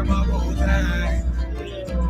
hog my whole time.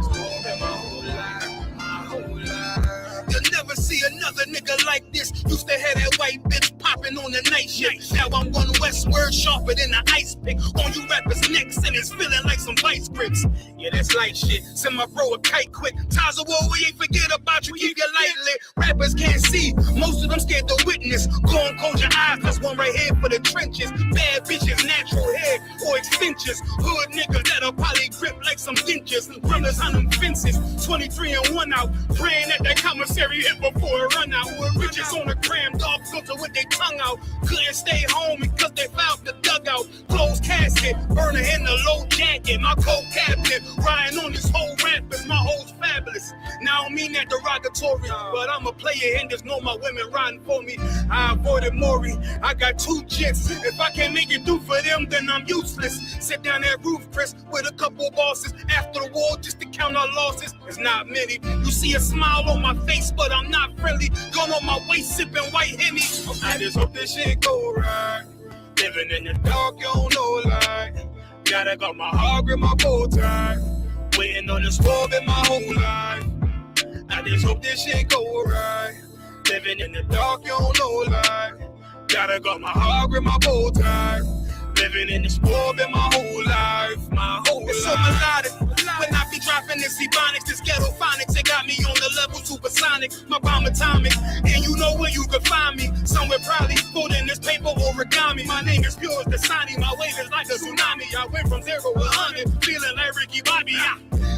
Smoking my whole life, my whole life. You'll never see another nigga like this. Used to have that white bitch popping on the night shift. Now I'm one westward sharper than an ice pick. On you rappers' necks and it's feeling like some vice grips. Yeah, that's light shit. Send my bro a kite quick. Taza, we ain't forget about you. Keep your light lit. Rappers can't see. Most of them scared to witness. Go and close your eyes. There's one right here for the trenches. Bad bitches, natural hair or extensions. Hood niggas that'll probably grip like some dentures. Runners on them fences. 23 and 1 out. Praying that that commissary hit before it run out. With riches on the gram, dog filter with their tongue out. Couldn't stay home because they found the dugout. Closed casket, burner in the low jacket. My co-captain, riding on this whole rappers. My hoes fabulous. Now I don't mean that derogatory, but I'm a player and there's no my women riding for me. I avoided Maury. I got 2 jets. If I can't make it through for them, then I'm useless. Sit down that roof, Chris, with a couple bosses. After the war, just to count our losses. It's not many. You see a smile on my face, but I'm not friendly. Gun on my waist, sipping white Henny. I just hope this shit go right. Living in the dark, you don't know light. Gotta got my heart grip my bow tie. Waiting on the storm in my whole life. I just hope this shit go right. Living in the dark, you don't know light. Gotta got my heart grip my bow tie. Living in the storm in my whole life. My whole life. It's so melodic. When I be dropping this ebonics, this ghetto phonics, it got me on the level supersonic. My bomb atomic, and you know where you can find me. Somewhere probably folding this paper origami. My name is pure as the Sani. My wave is like a tsunami. I went from 0 to 100, feeling like Ricky Bobby.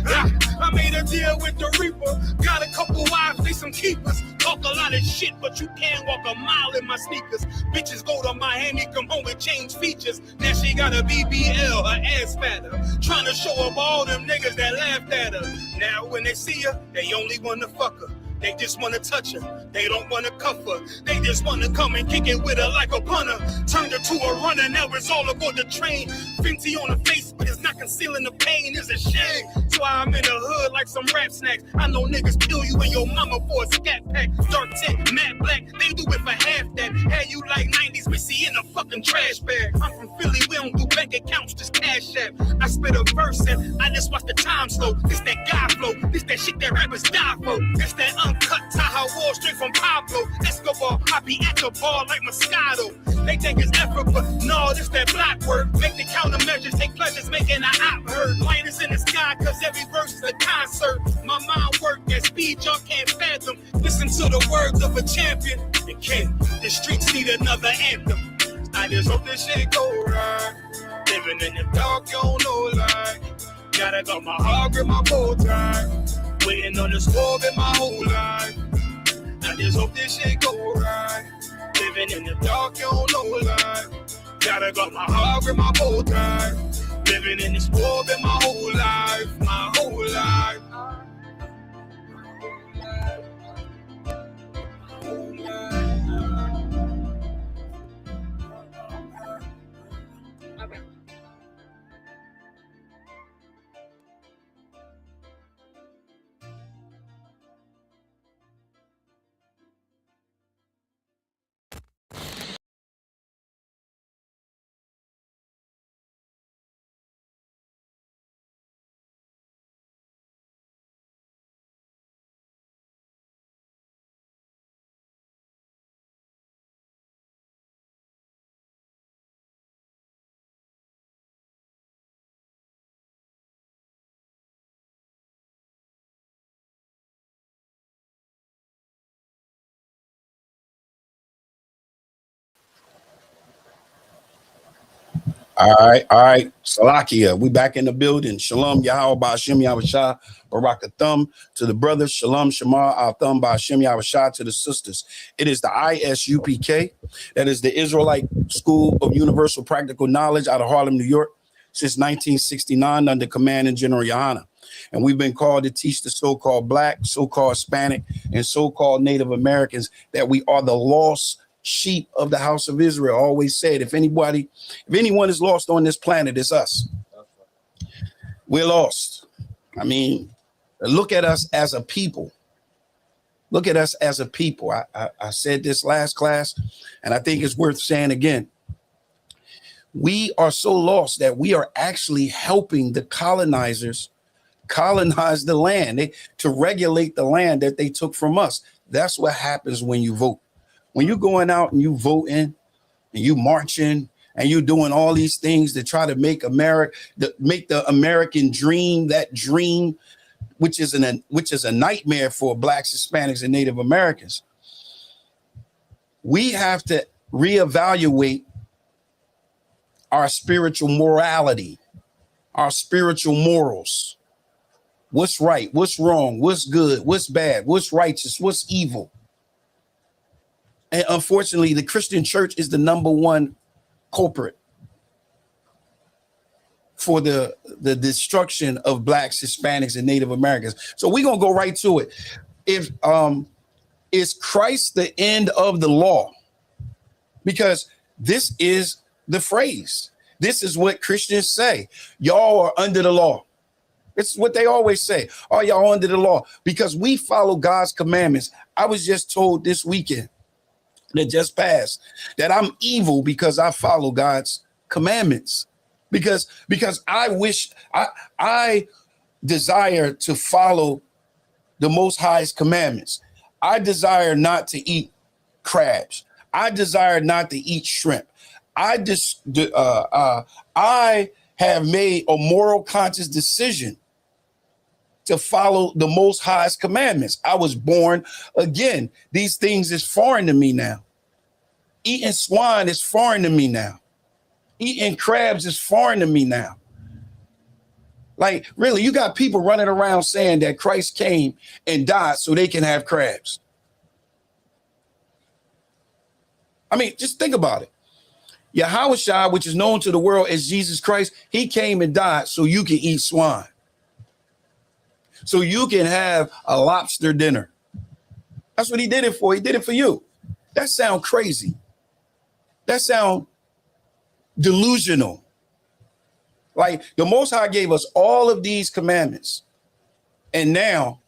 I made a deal with the Reaper. Got a couple wives, they some keepers. Talk a lot of shit, but you can't walk a mile in my sneakers. Bitches go to Miami, come home and change features. Now she got a BBL, her ass fatter. Trying to show up all them niggas that laughed at her. Now when they see her, they only wanna fuck her. They just wanna touch her. They don't wanna cuff her. They just wanna come and kick it with her like a punter. Turned her to a runner, now it's all aboard the train. Fenty on her face, but it's not concealing the pain. It's a shame. So I'm in the hood like some rap snacks. I know niggas kill you and your mama for a scat pack. Dark tint, matte black, they do it for half that. Had you like 90s Missy in a fucking trash bag. I'm from Philly, we don't do bank accounts, just cash app. I spit a verse and I just watch the time slow. This that guy flow, this that shit that rappers die for. This that uncut Tahoe Wall straight from Pablo Escobar. I be at the bar like Moscato. They think it's effort, but no, this that black work. Make the countermeasures, take pleasures, making an op heard. Light is in the sky, cause every verse is a concert. My mind work at speed y'all can't fathom. Listen to the words of a champion. And Ken, the streets need another anthem. I just hope this shit go right. Living in the dark, you don't know light. Gotta got my heart grip my bow tie. Waiting on the storm in my whole life. I just hope this shit go right. Living in the dark, you don't know life. Gotta got my heart grip my bow tie. Living in the storm in my whole life. My whole life. All right. Salakia, we back in the building. Shalom, Yahweh Ba'ashem Yahushua, Barak Thumb to the brothers. Shalom, Shamar, Al Thumb Ba'ashem Yahushua to the sisters. It is the ISUPK, that is the Israelite School of Universal Practical Knowledge out of Harlem, New York, since 1969 under command of General Yohana. And we've been called to teach the so-called Black, so-called Hispanic, and so-called Native Americans that we are the lost sheep of the house of Israel. Always said, if anyone is lost on this planet, it's us. We're lost. I mean, look at us as a people. Look at us as a people. I said this last class, and I think it's worth saying again. We are so lost that we are actually helping the colonizers colonize the land to regulate the land that they took from us. That's what happens when you vote. When you're going out and you voting and you marching and you doing all these things to try to make America, make the American dream, that dream, which is a nightmare for Blacks, Hispanics, and Native Americans. We have to reevaluate our spiritual morality, our spiritual morals. What's right? What's wrong? What's good? What's bad? What's righteous? What's evil? And unfortunately, the Christian church is the number one culprit for the destruction of Blacks, Hispanics, and Native Americans. So we're gonna go right to it. Is Christ the end of the law? Because this is the phrase. This is what Christians say. Y'all are under the law. It's what they always say. Oh, y'all under the law because we follow God's commandments. I was just told this weekend that just passed that I'm evil because I follow God's commandments. Because I desire to follow the Most High's commandments. I desire not to eat crabs. I desire not to eat shrimp. I have made a moral conscious decision to follow the Most High's commandments. I was born again. These things is foreign to me now. Eating swine is foreign to me now. Eating crabs is foreign to me now. Like, really, you got people running around saying that Christ came and died so they can have crabs. I mean, just think about it. Yahushua, which is known to the world as Jesus Christ, he came and died so you can eat swine. So you can have a lobster dinner. That's what he did it for. He did it for you. That sounds crazy. That sounds delusional. Like the Most High gave us all of these commandments. And now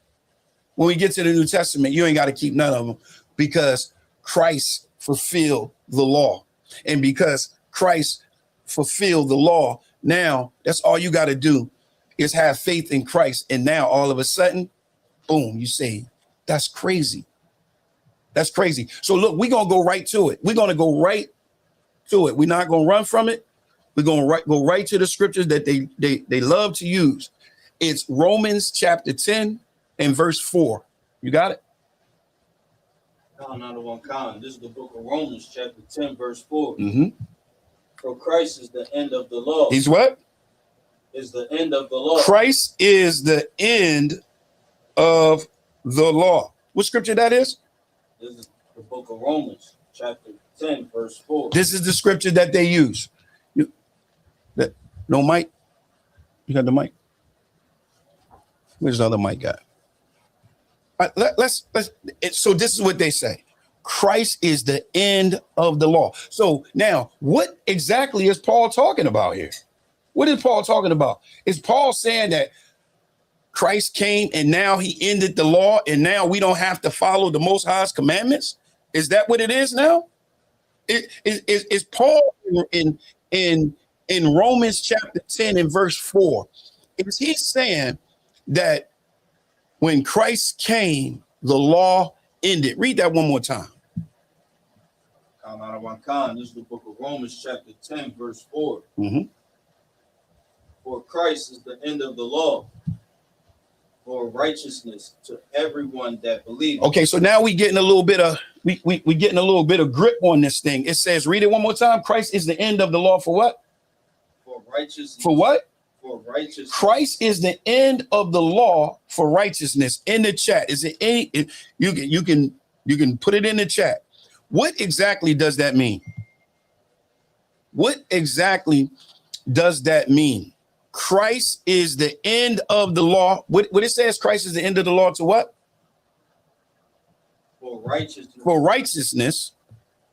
when we get to the New Testament, you ain't got to keep none of them because Christ fulfilled the law. And because Christ fulfilled the law, now that's all you got to do is have faith in Christ. And now all of a sudden, boom, you say, that's crazy. That's crazy. So look, we're going to go right to it. We're going to go right to it. We're not going to run from it. We're going to go right to the scriptures that they love to use. It's Romans chapter 10 and verse 4. You got it? This is the book of Romans chapter 10 verse 4. Mm-hmm. For Christ is the end of the law. He's what? Is the end of the law. Christ is the end of the law. What scripture that is? This is the book of Romans chapter 10 verse 4. This is the scripture that they use. No mic? You got the mic? Where's the other mic guy? So this is what they say. Christ is the end of the law. So now, what exactly is Paul talking about here? What is Paul talking about? Is Paul saying that Christ came and now he ended the law and now we don't have to follow the Most High's commandments? Is that what it is now? Is Paul in Romans chapter 10 and verse 4, is he saying that when Christ came, the law ended? Read that one more time. This is the book of Romans chapter 10 verse 4. Mm-hmm. For Christ is the end of the law for righteousness to everyone that believes. Okay, so now we getting a little bit of we getting a little bit of grip on this thing. It says, read it one more time. Christ is the end of the law for what? For righteousness. For what? For righteousness. Christ is the end of the law for righteousness. In the chat, is it any? You can put it in the chat. What exactly does that mean? What exactly does that mean? Christ is the end of the law. What it says, Christ is the end of the law to what? For righteousness. For righteousness.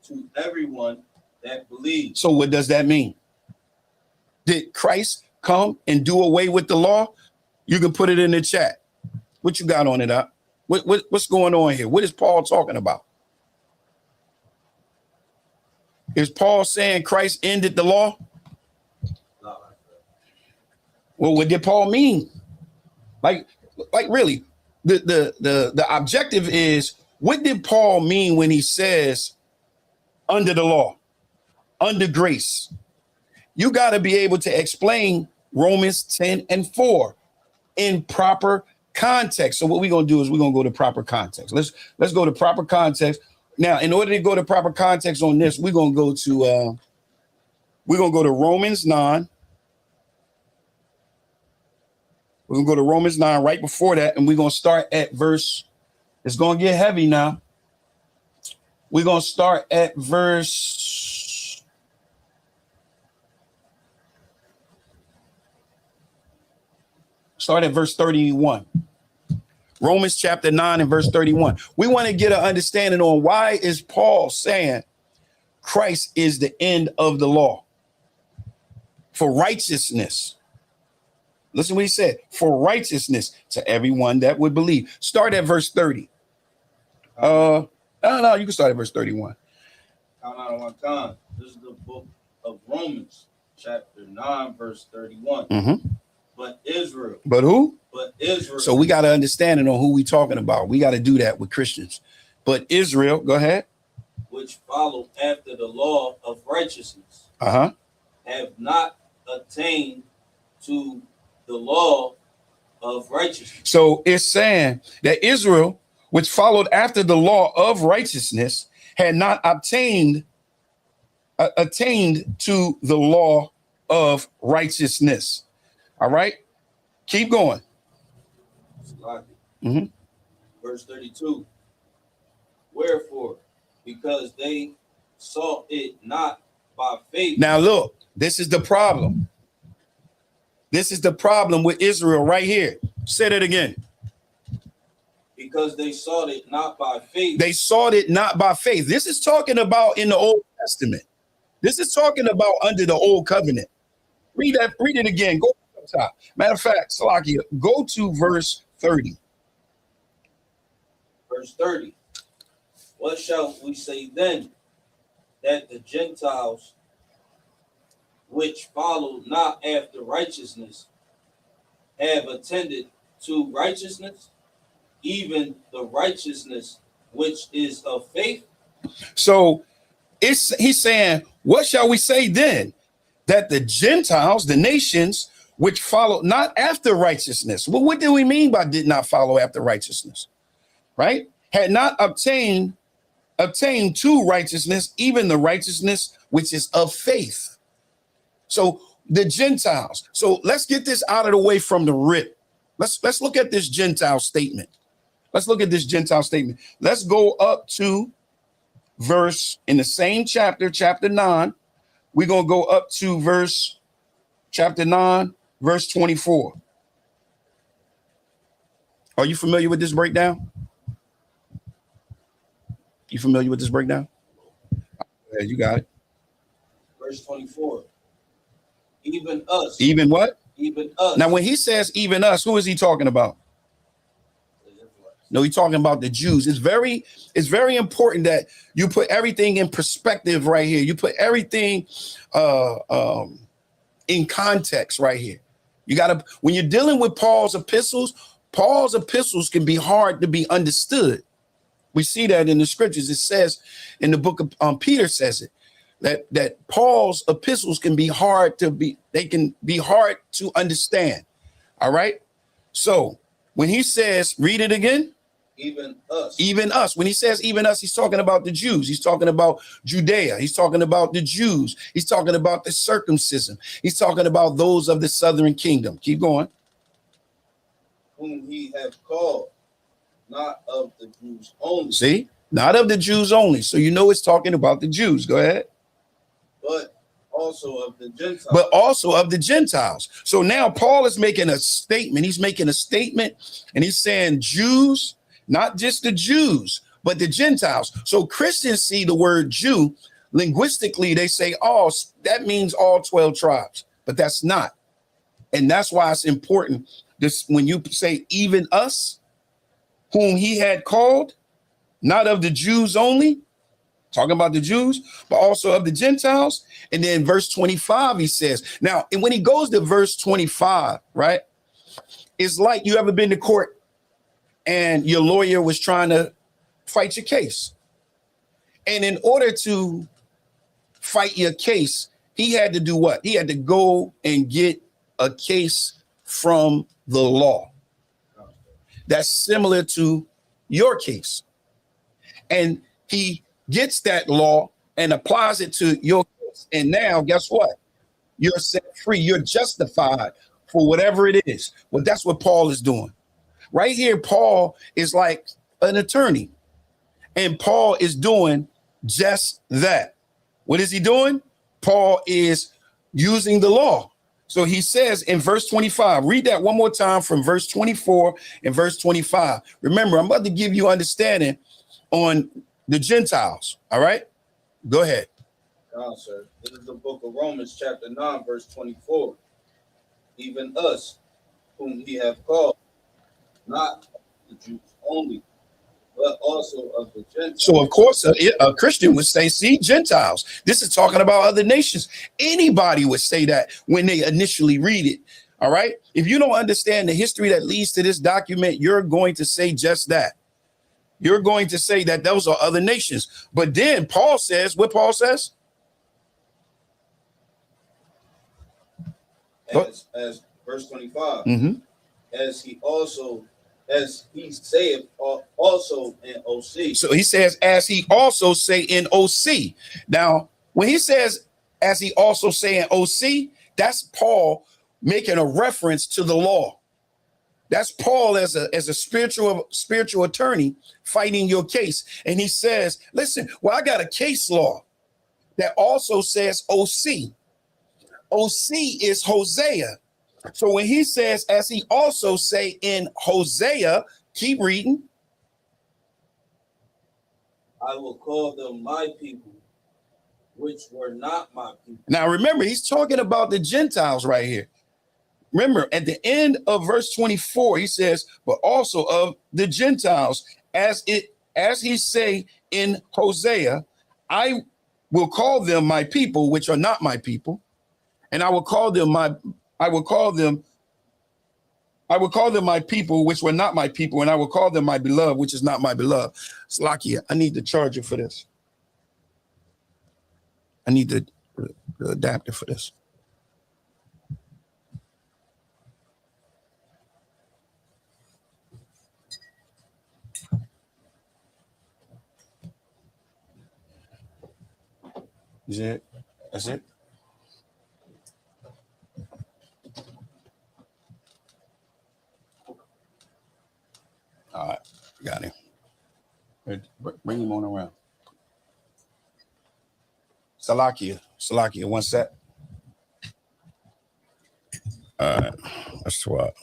To everyone that believes. So what does that mean? Did Christ come and do away with the law? You can put it in the chat. What you got on it, up? What's going on here? What is Paul talking about? Is Paul saying Christ ended the law? Well, what did Paul mean? Like really, the objective is, what did Paul mean when he says under the law, under grace? You got to be able to explain Romans 10:4 in proper context. So what we're going to do is we're going to go to proper context. Let's go to proper context. Now, in order to go to proper context on this, we're going to go to Romans 9. We're going to go to Romans 9 right before that, and we're going to start at verse. It's going to get heavy now. We're going to start at verse. Start at verse 31. Romans chapter 9 and verse 31. We want to get an understanding on why is Paul saying Christ is the end of the law for righteousness. Listen what he said, for righteousness to everyone that would believe. Start at verse 30. No, you can start at verse 31. Count out on one time. This is the book of Romans, chapter 9, verse 31. Mm-hmm. But Israel. But who? But Israel. So we got to understand it on who we talking about. We got to do that with Christians. But Israel, go ahead. Which followed after the law of righteousness. Uh-huh. Have not attained to the law of righteousness. So it's saying that Israel, which followed after the law of righteousness, had not attained to the law of righteousness. All right, keep going. Mm-hmm. Verse 32. Wherefore, because they saw it not by faith. Now look, this is the problem. This is the problem with Israel right here. Say that again. Because they sought it not by faith. They sought it not by faith. This is talking about in the Old Testament. This is talking about under the Old Covenant. Read it again. Go up top. Matter of fact, Salakia, go to verse 30. Verse 30. What shall we say then? That the Gentiles which follow not after righteousness have attended to righteousness, even the righteousness which is of faith. So he's saying, what shall we say then? That the Gentiles, the nations, which follow not after righteousness. Well, what do we mean by did not follow after righteousness? Right? Had not obtained to righteousness, even the righteousness which is of faith. So the Gentiles. So let's get this out of the way from the rip. Let's look at this Gentile statement. Let's look at this Gentile statement. Let's go up to verse in the same chapter 9. We're going to go up to chapter 9, verse 24. Are you familiar with this breakdown? You familiar with this breakdown? Yeah, you got it. Verse 24. Even us. Even what? Even us. Now, when he says even us, who is he talking about? No, he's talking about the Jews. It's very important that you put everything in perspective right here. You put everything in context right here. You got to, when you're dealing with Paul's epistles can be hard to be understood. We see that in the scriptures. It says in the book of Peter says it, that Paul's epistles can be hard to understand. All right. So when he says, read it again. Even us. Even us. When he says even us, he's talking about the Jews. He's talking about Judea. He's talking about the Jews. He's talking about the circumcision. He's talking about those of the southern kingdom. Keep going. Whom he have called, not of the Jews only. See, not of the Jews only. So you know it's talking about the Jews. Go ahead. But also of the Gentiles. But also of the Gentiles. So now Paul is making a statement. He's making a statement and he's saying Jews, not just the Jews, but the Gentiles. So Christians see the word Jew. Linguistically, they say, oh, that means all 12 tribes, but that's not. And that's why it's important. This, when you say even us, whom he had called, not of the Jews only, talking about the Jews, but also of the Gentiles. And then verse 25, he says, now, and when he goes to verse 25, right, it's like you ever been to court and your lawyer was trying to fight your case. And in order to fight your case, he had to do what? He had to go and get a case from the law that's similar to your case. And he gets that law and applies it to your case. And now, guess what? You're set free. You're justified for whatever it is. Well, that's what Paul is doing. Right here, Paul is like an attorney. And Paul is doing just that. What is he doing? Paul is using the law. So he says in verse 25, read that one more time from verse 24 and verse 25. Remember, I'm about to give you understanding on the Gentiles. All right, go ahead. Sir. This is the book of Romans, chapter 9, verse 24. Even us, whom he hath called, not the Jews only, but also of the Gentiles. So, of course, a Christian would say, see, Gentiles. This is talking about other nations. Anybody would say that when they initially read it. All right. If you don't understand the history that leads to this document, you're going to say just that. You're going to say that those are other nations. But then Paul says what Paul says. As verse 25, as he saith also in OC. So he says, as he also say in OC. Now, when he says, as he also say in OC, that's Paul making a reference to the law. That's Paul as a spiritual attorney fighting your case. And he says, listen, well, I got a case law that also says OC. OC is Hosea. So when he says, as he also say in Hosea, keep reading. I will call them my people, which were not my people. Now, remember, he's talking about the Gentiles right here. Remember, at the end of verse 24, he says, but also of the Gentiles, as he say in Hosea, I will call them my people, which are not my people. And I will call them my people, which were not my people, and I will call them my beloved, which is not my beloved. Slakia, I need the charger for this. I need the adapter for this. Is it? That's it? All right, got him. Bring him on around. Salakia, one sec. All right, let's swap.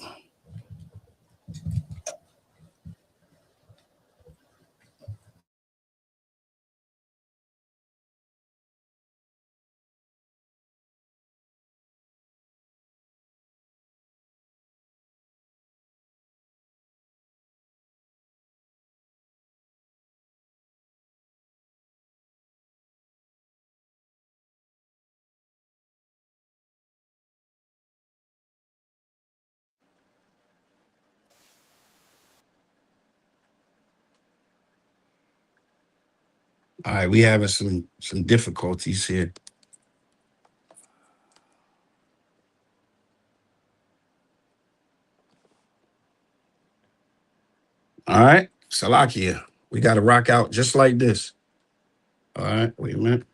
All right, we having some difficulties here. All right, Salakia, we got to rock out just like this. All right, wait a minute.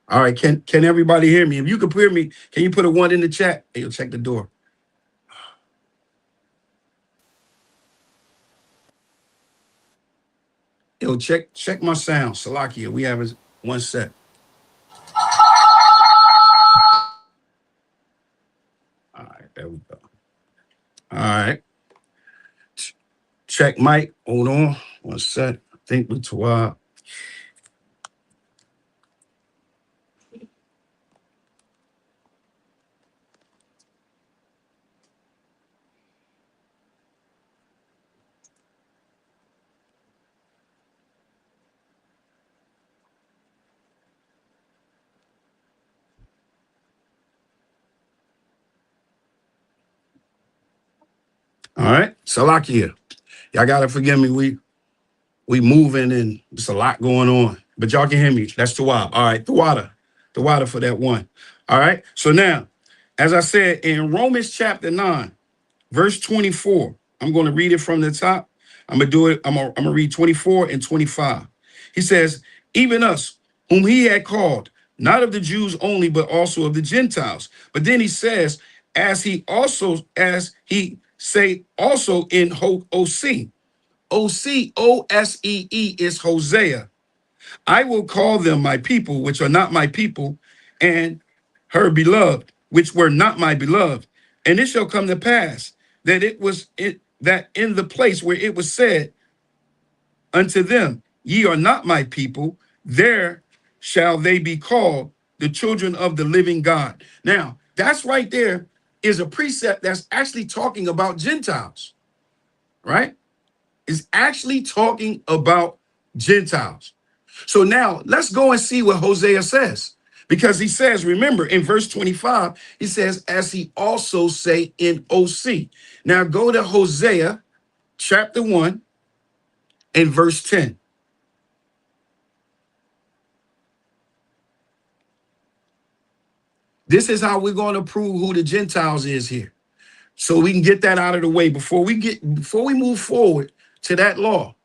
All right, can everybody hear me? If you can hear me, can you put a 1 in the chat? And you'll check the door. Yo, check my sound. Salakia, we have 1 set. All right, there we go. All right. Check mic. Hold on. 1 sec. I think we twa. All right. Salakia. Y'all gotta forgive me. We moving and there's a lot going on. But y'all can hear me. That's Tawab. All right, the water. The water for that one. All right. So now, as I said in Romans chapter 9, verse 24, I'm going to read it from the top. I'm gonna do it. I'm gonna read 24 and 25. He says, even us, whom he had called, not of the Jews only, but also of the Gentiles. But then he says, as he say also in OC. OSEE is Hosea. I will call them my people, which are not my people, and her beloved, which were not my beloved. And it shall come to pass that that in the place where it was said unto them, ye are not my people, there shall they be called the children of the living God. Now, that's right there is a precept that's actually talking about Gentiles, right? Is actually talking about Gentiles. So now let's go and see what Hosea says. Because he says, remember in verse 25, he says, as he also say in OC. Now go to Hosea chapter 1 and verse 10. This is how we're going to prove who the Gentiles is here. So we can get that out of the way before we move forward to that law.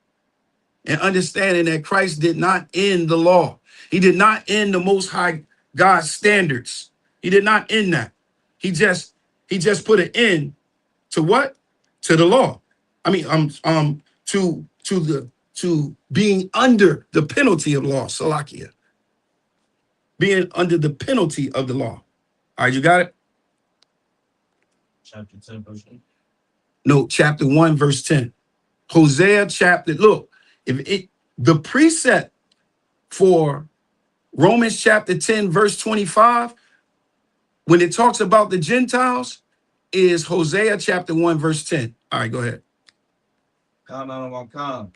And understanding that Christ did not end the law. He did not end the Most High God's standards. He did not end that. He just put an end to what? To the law. I mean, to being under the penalty of law, Salakia. Being under the penalty of the law. All right, you got it? Chapter 10, verse 8. No, chapter 1, verse 10. Hosea chapter, look, the precept for Romans chapter 10, verse 25, when it talks about the Gentiles, is Hosea chapter 1, verse 10. All right, go ahead.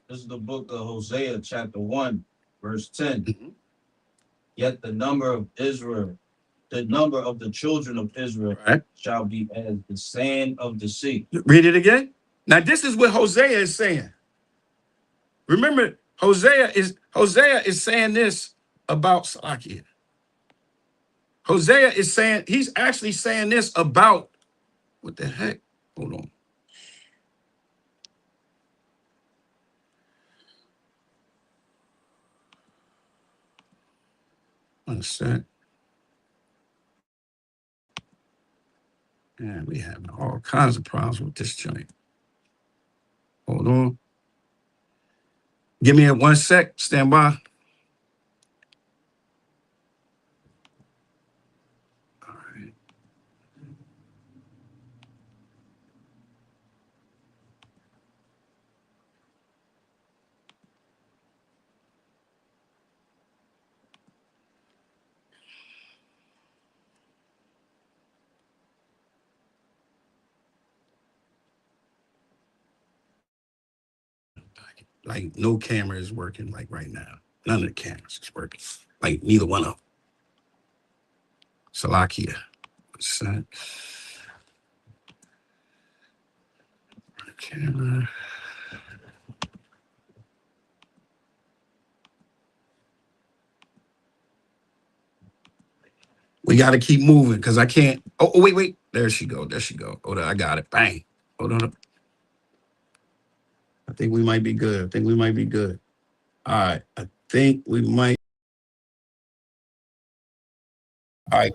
This is the book of Hosea, chapter 1, verse 10. Mhm. Yet the number of the children of Israel All right. shall be as the sand of the sea. Read it again. Now, this is what Hosea is saying. Remember, Hosea is saying this about Salakia. Hosea is saying, he's actually saying this about, what the heck? Hold on. One sec. And we have all kinds of problems with this joint. Hold on. Give me a 1 sec. Stand by. All right. Like no camera is working like right now. None of the cameras is working. Like neither one of them. Salakia. Set. Camera. We got to keep moving because I can't. Oh, wait. There she go. Hold on. I got it. Bang. Hold on. I think we might be good. All right. I think we might. All right.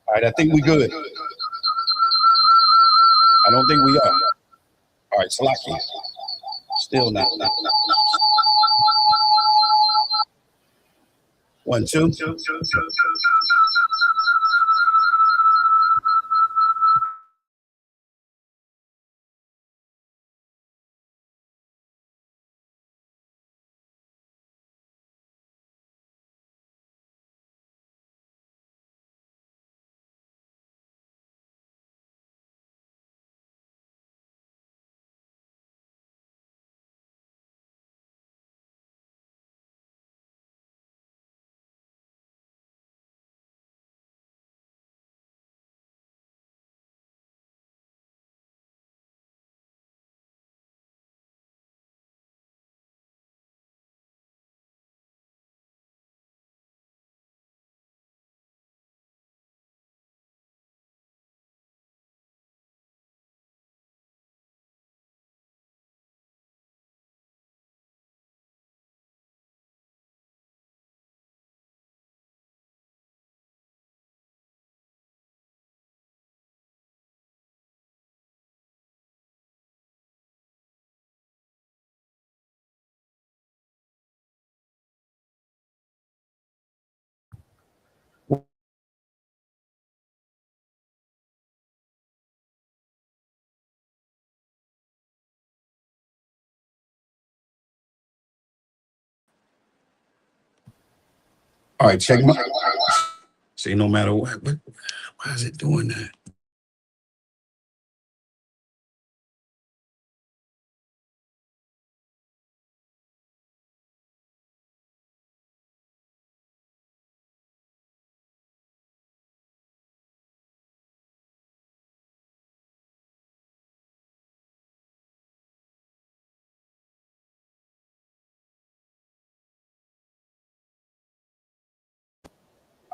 All right. I think we good. I don't think we are. All right. Salakia. Still not. 1, 2. All right, check my. See, no matter what, why is it doing that?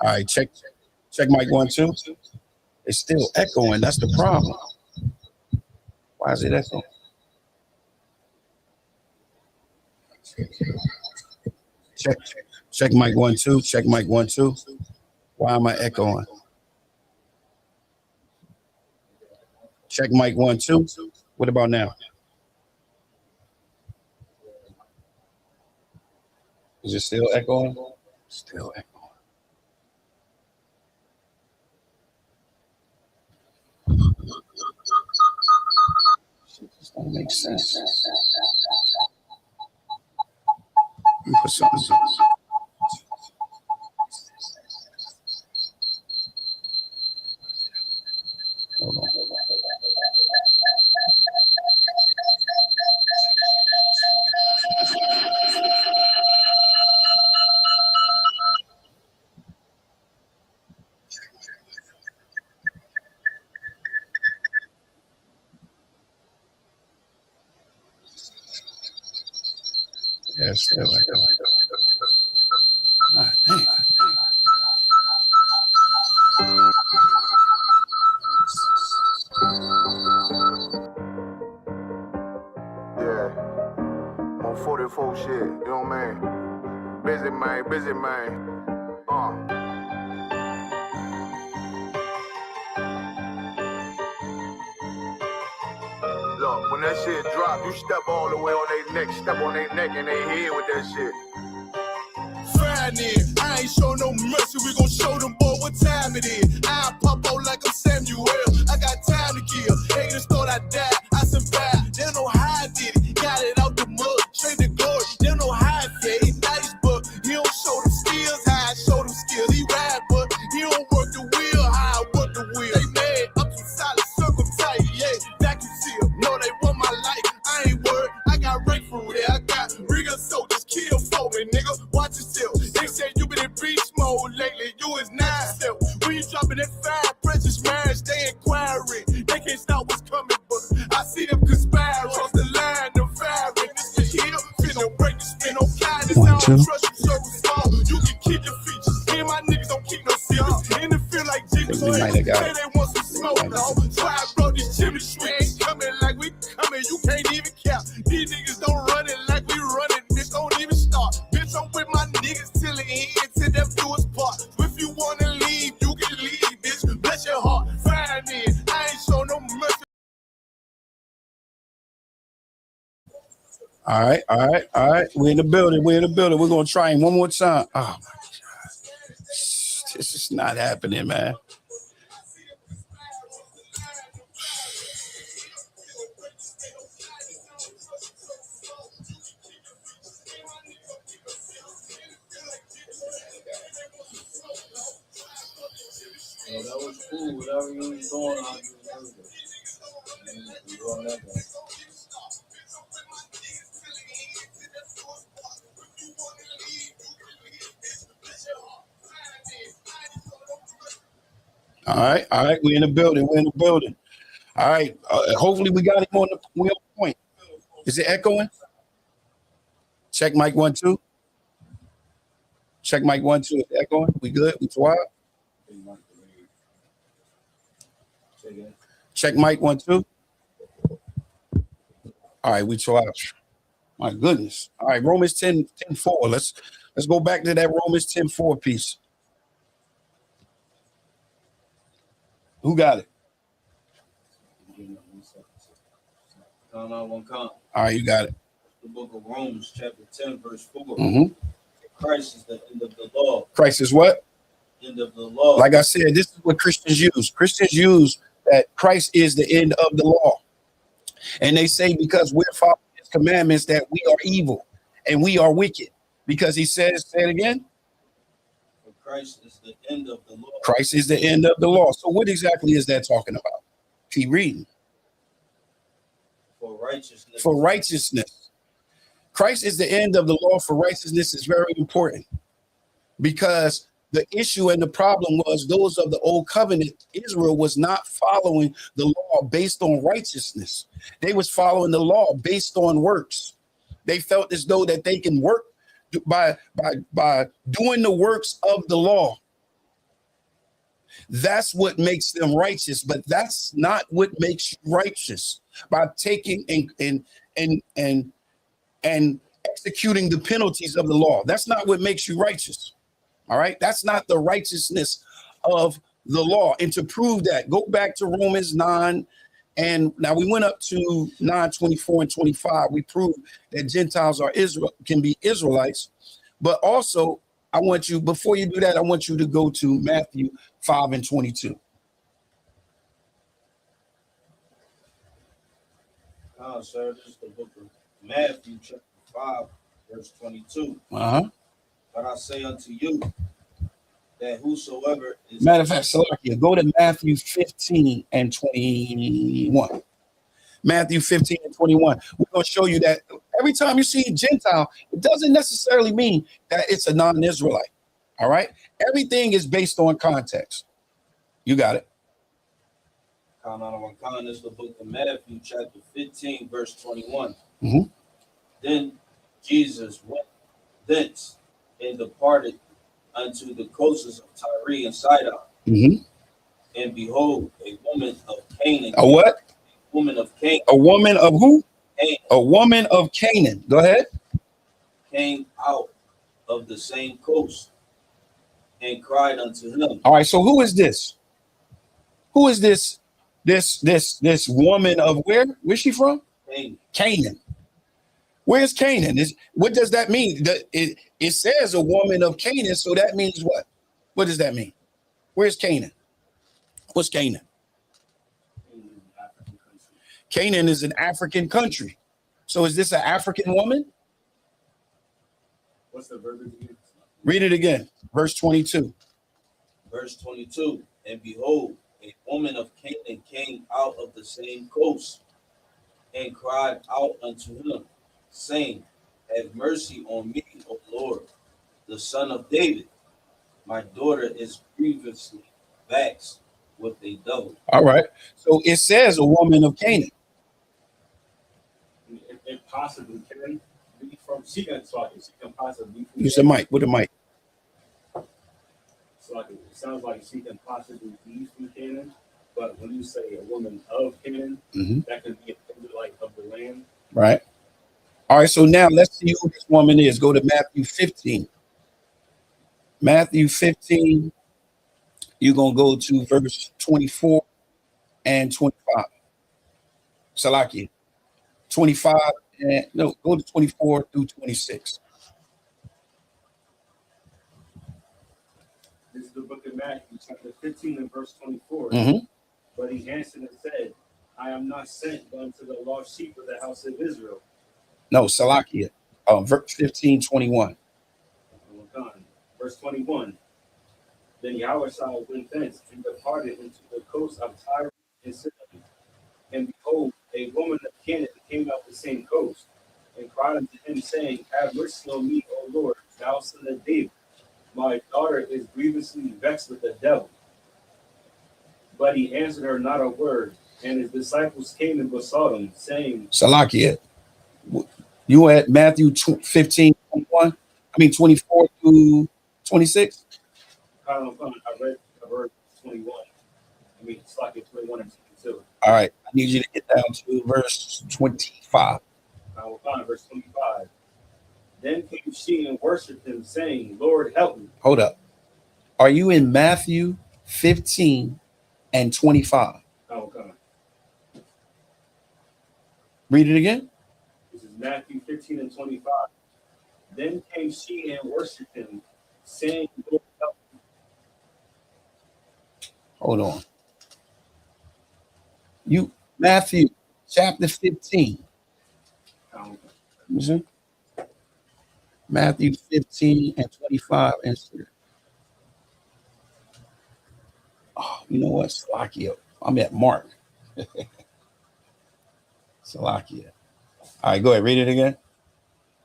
All right, check mic 1, 2. It's still echoing. That's the problem. Why is it echoing? Check mic 1, 2. Check mic 1, 2. Why am I echoing? Check mic 1, 2. What about now? Is it still echoing? Still echoing. This don't make sense. Let me put something. Hold on. Yeah, still echoing. All right, dang. Yeah, on 44 shit, you know what I mean? Busy man. Look, when that shit drop, you step all the way on their neck, step on their neck and they head with that shit. Friday, I ain't show no mercy. We gon' show them boy what time it is. I pop out like I'm Samuel. I got time to kill. Haters thought I died. I survived. They don't know how I did it. Got it out the mud. Straight to glory. They don't know how I fed. He nice, but he don't show them skills. How I show them skills. He ride, but he don't work the wheel. How I work the wheel. They mad. Up to solid circle tight. Yeah, vacuum seal. No, they want my life. I ain't worried. I got rank for real. I got real soldiers. Kill for me, nigga. Watch yourself. They say you been in beast mode lately. You is not yourself. When you dropping that fire, precious marriage, they inquiring. They can't stop what's coming, but I see them conspiring. Cross the line, the firing. This shit here, finna break the spin on kindness. I don't trust you, so small. You can keep your features. Me and my niggas don't keep no secrets. And it feel like Jesus. Say they want some smoke, dog. So I brought this chimney sweet. Ain't coming like we coming. You can't even count. These niggas don't run it like we run it. Bitch, don't even start. Bitch, I'm with my niggas till the end, till them do us part. If you wanna leave, you can leave, bitch. Bless your heart, find in. I ain't show no mercy. All right. We're in the building. We're gonna try him one more time. Oh my God. This is not happening, man. Yeah, that was cool. Whatever you was doing, I was doing that. All right. We're in the building. All right. Hopefully we got him on the point. Is it echoing? Check mic 1, 2. Check mic 1, 2. Is it echoing? We good? We quiet? Check mic 1, 2. All right, we quiet. My goodness. All right, Romans 10:4. Let's go back to that Romans 10:4 piece. Who got it? All right, you got it. The book of Romans, chapter 10, verse 4. Mm-hmm. Christ is the end of the law. Christ is what? End of the law. Like I said, this is what Christians use. Christians use that Christ is the end of the law. And they say because we're following his commandments that we are evil and we are wicked. Because he says, say it again. Christ is the end of the law. Christ is the end of the law. So what exactly is that talking about? Keep reading. For righteousness. For righteousness. Christ is the end of the law for righteousness is very important, because the issue and the problem was those of the old covenant, Israel was not following the law based on righteousness. They was following the law based on works. They felt as though that they can work by doing the works of the law. That's what makes them righteous, but that's not what makes you righteous. By taking and executing the penalties of the law. That's not what makes you righteous. All right. That's not the righteousness of the law. And to prove that, go back to Romans 9. And now we went up to 9:24 and 25. We proved that Gentiles are can be Israelites. But also, I want you, before you do that, I want you to go to Matthew 5 and 22. Sir, this is the book of Matthew, chapter 5, verse 22. Uh-huh. But I say unto you that whosoever is... Matter of fact, Salakia, go to Matthew 15 and 21. Matthew 15 and 21. We're going to show you that every time you see Gentile, it doesn't necessarily mean that it's a non-Israelite. All right? Everything is based on context. You got it. This is the book of Matthew, chapter 15, verse 21. Mm-hmm. Then Jesus went thence and departed unto the coasts of Tyre and Sidon. Mm-hmm. And behold, a woman of Canaan. A what? A woman of Canaan. A woman of who? Canaan. A woman of Canaan. Go ahead. Came out of the same coast and cried unto him. All right. So who is this? Who is this? This woman of where? Where's she from? Canaan. Canaan. Where's Canaan? What does that mean? It says a woman of Canaan, so that means what? What does that mean? Where's Canaan? What's Canaan? Canaan is an African country. So is this an African woman? What's the verbiage again? Read it again. Verse 22. Verse 22. And behold, a woman of Canaan came out of the same coast and cried out unto him, saying, have mercy on me, O Lord, the son of David. My daughter is grievously vexed with a devil. All right. So it says a woman of Canaan. It possibly can be from she can possibly be Use the mic. With the mic. So it sounds like she can possibly be from Canaan, but when you say a woman of Canaan, that could be like of the land. Right. All right. So now let's see who this woman is. Go to Matthew 15. Matthew 15. You're going to go to verse 24 and 25. Salaki. 25 and no, go to 24 through 26. This is the book of Matthew, chapter 15 and verse 24. Mm-hmm. But he answered and said, I am not sent unto the lost sheep of the house of Israel. No, Salakia. Verse 15, 21. Verse 21. Then Yahushua went thence and departed into the coast of Tyre and Sidon. And behold, a woman of Canaan came out the same coast and cried unto him, saying, have mercy on me, O Lord, thou son of David. My daughter is grievously vexed with the devil. But he answered her not a word. And his disciples came and besought him, saying, Salakia. You at Matthew 15, 21? 24 through 26? I read verse 21. It's like 21 and 22. All right. I need you to get down to verse 25. Verse 25. Then came she and worshipped him, saying, Lord, help me. Hold up. Are you in Matthew 15 and 25? Read it again. This is Matthew 15 and 25. Then came she and worshipped him, saying, Lord, help me. Hold on. You Matthew chapter 15. Matthew 15 and 25. Answer. Oh, you know what? Salakia. I'm at Mark. Salakia. All right, go ahead. Read it again.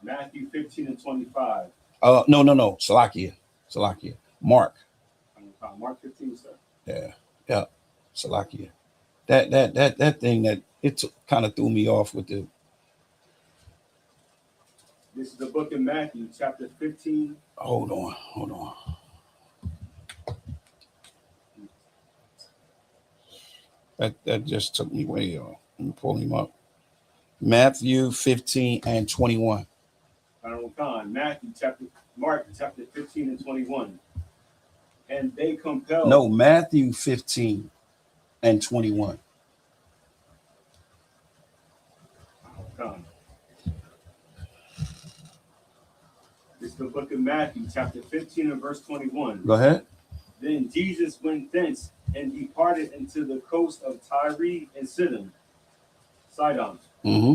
Matthew 15 and 25. No. Salakia. Mark. Mark 15, sir. Yeah. Salakia. That thing that it kind of threw me off with the. This is the book of Matthew, chapter 15. Hold on. That just took me way off. Let me pull him up. Matthew 15 and 21. Mark chapter 15 and 21. And they compelled. No, Matthew 15 and 21. This is the book of Matthew, chapter 15 and verse 21. Go ahead. Then Jesus went thence and departed into the coast of Tyre and Sidon. Mm-hmm.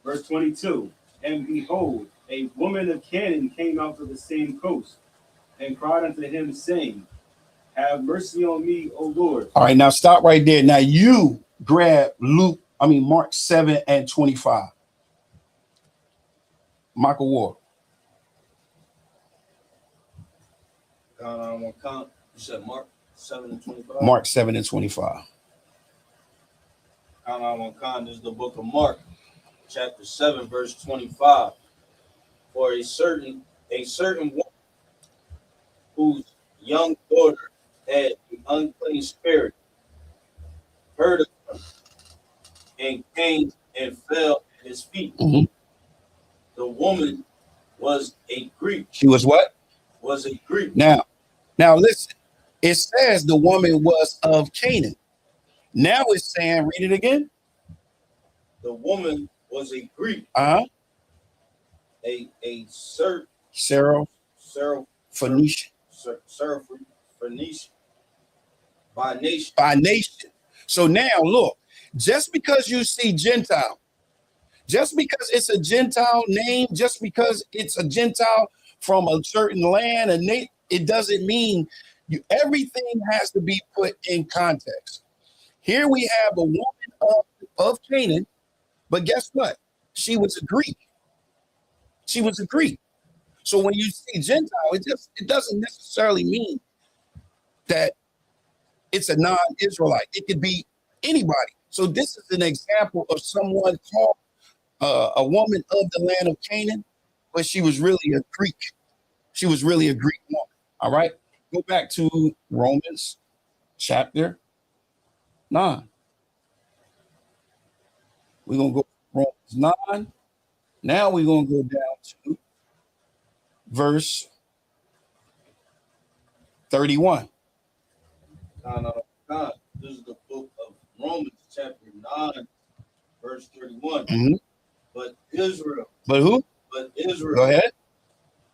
Verse 22. And behold, a woman of Canaan came out to the same coast and cried unto him, saying, have mercy on me, O Lord. All right, now stop right there. Now you grab Mark 7 and 25. Michael Ward. You said Mark 7 and 25? Mark 7 and 25. This is the book of Mark, chapter 7, verse 25. For a certain woman whose young daughter had an unclean spirit heard of him and came and fell at his feet. Mm-hmm. The woman was a Greek. She was what? Was a Greek. Now listen. It says the woman was of Canaan. Now it's saying, read it again. The woman was a Greek. Uh-huh. A Phoenician. By nation. By nation. So now look, just because you see Gentile, just because it's a Gentile name, just because it's a Gentile from a certain land, it doesn't mean everything has to be put in context. Here we have a woman of Canaan, but guess what? She was a Greek. So when you see Gentile, it doesn't necessarily mean that it's a non-Israelite. It could be anybody. So this is an example of someone called a woman of the land of Canaan, but she was really a Greek. She was really a Greek woman. All right. Go back to Romans chapter 9. We're going to go Romans 9. Now we're going to go down to verse 31. This is the book of Romans, chapter 9, verse 31. Mm-hmm. But Israel. But who? But Israel. Go ahead.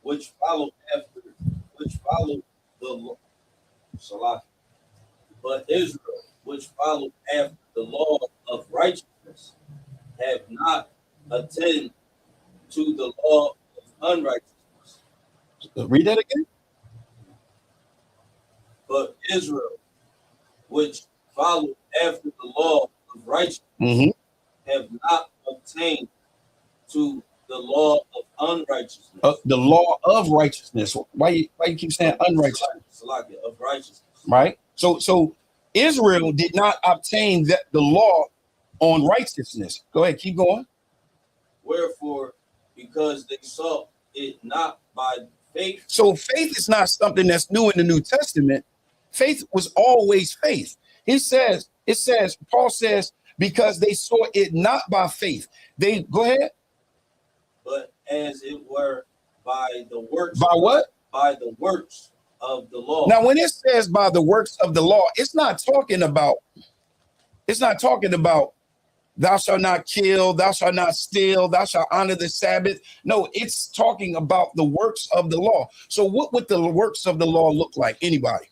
Which followed the law. But Israel, which followed after the law of righteousness, have not attained to the law of unrighteousness. Read that again. But Israel, which followed after the law of righteousness, Mm-hmm. have not obtained to the law of unrighteousness. The law of righteousness. Why you keep saying unrighteousness? Of righteousness. Right. So Israel did not obtain the law on righteousness. Go ahead, keep going. Wherefore, because they saw it not by faith. So faith is not something that's new in the New Testament. Faith was always faith. Paul says, because they saw it not by faith. They go ahead. But as it were by the works. By what? By the works of the law. Now, when it says by the works of the law, it's not talking about thou shalt not kill, thou shalt not steal, thou shalt honor the Sabbath. No, it's talking about the works of the law. So what would the works of the law look like? Anybody?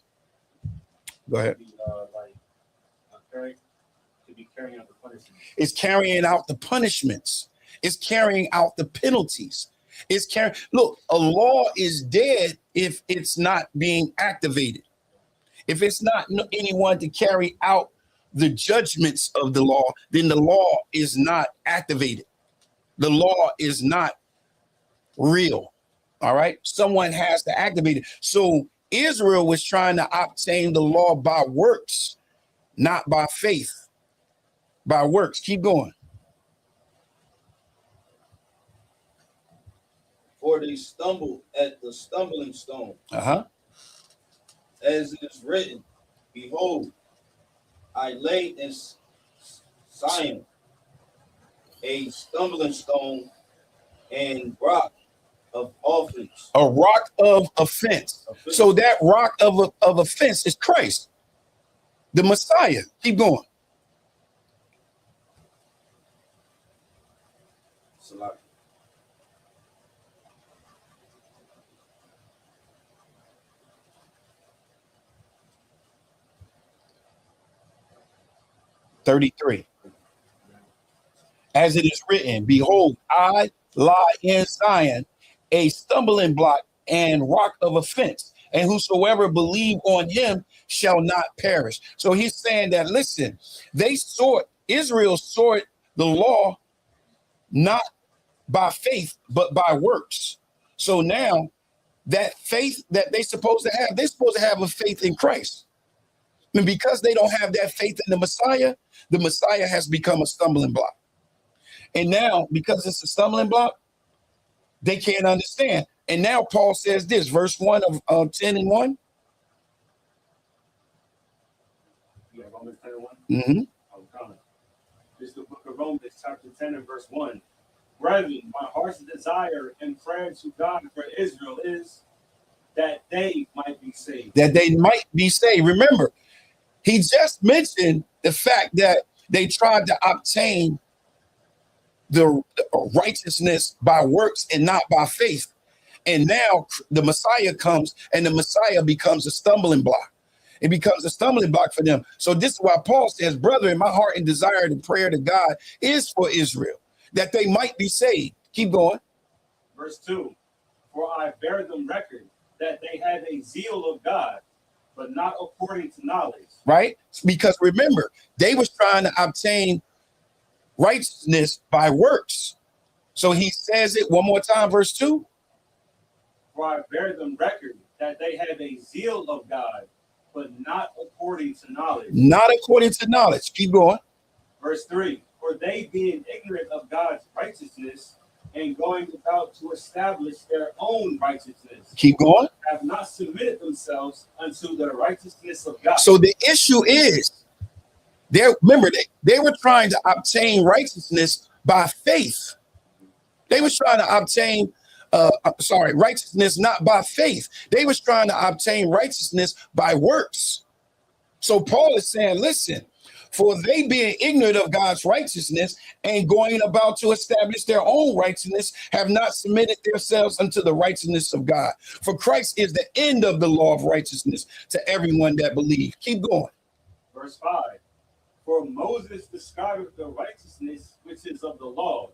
Go ahead. Carrying out the punishments. It's carrying out the punishments. It's carrying out the penalties. Look, a law is dead if it's not being activated. If it's not anyone to carry out the judgments of the law, then the law is not activated. The law is not real. All right. Someone has to activate it. So Israel was trying to obtain the law by works, not by faith. By works. Keep going. For they stumbled at the stumbling stone, as it is written, behold, I laid in Zion a stumbling stone and rock of offense. A rock of offense. So that rock of offense is Christ, the Messiah. Keep going. Salaki. (33) As it is written, behold, I lie in Zion a stumbling block and rock of offense, and whosoever believe on him shall not perish. So he's saying that, listen, Israel sought the law not by faith, but by works. So now that faith that they're supposed to have a faith in Christ. And because they don't have that faith in the Messiah has become a stumbling block. And now, because it's a stumbling block, they can't understand. And now Paul says this, verse 1 of 10 and 1. Yeah, Romans 10 and 1. Mm-hmm. This is the book of Romans, chapter 10 and verse 1. Brethren, my heart's desire and prayer to God for Israel is that they might be saved. That they might be saved. Remember, he just mentioned the fact that they tried to obtain the righteousness by works and not by faith. And now the Messiah comes and the Messiah becomes a stumbling block. It becomes a stumbling block for them. So this is why Paul says, brethren, my heart and desire and prayer to God is for Israel, that they might be saved. Keep going. Verse 2, for I bear them record that they have a zeal of God, but not according to knowledge. Right? Because remember, they was trying to obtain righteousness by works. So he says it one more time, verse 2. For I bear them record that they have a zeal of God, but not according to knowledge. Not according to knowledge. Keep going. Verse 3, for they being ignorant of God's righteousness and going about to establish their own righteousness. Keep going. Have not submitted themselves unto the righteousness of God. So the issue is, they were trying to obtain righteousness by faith. They was trying to obtain righteousness not by faith. They was trying to obtain righteousness by works. So Paul is saying, listen, for they being ignorant of God's righteousness and going about to establish their own righteousness, have not submitted themselves unto the righteousness of God. For Christ is the end of the law of righteousness to everyone that believes. Keep going. Verse 5, for Moses described the righteousness which is of the law,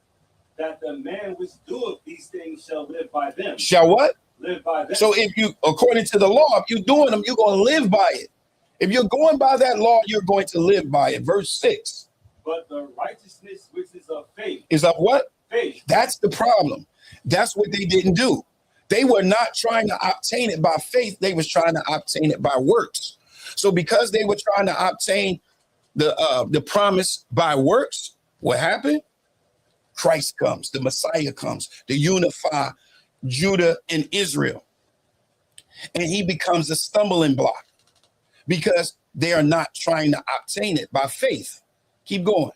that the man which doeth these things shall live by them. Shall what? Live by them. So if you, according to the law, if you're doing them, you're going to live by it. If you're going by that law, you're going to live by it. Verse 6. But the righteousness which is of faith. Is of what? Faith. That's the problem. That's what they didn't do. They were not trying to obtain it by faith. They was trying to obtain it by works. So because they were trying to obtain the promise by works, what happened? Christ comes, the Messiah comes to unify Judah and Israel. And he becomes a stumbling block because they are not trying to obtain it by faith. Keep going.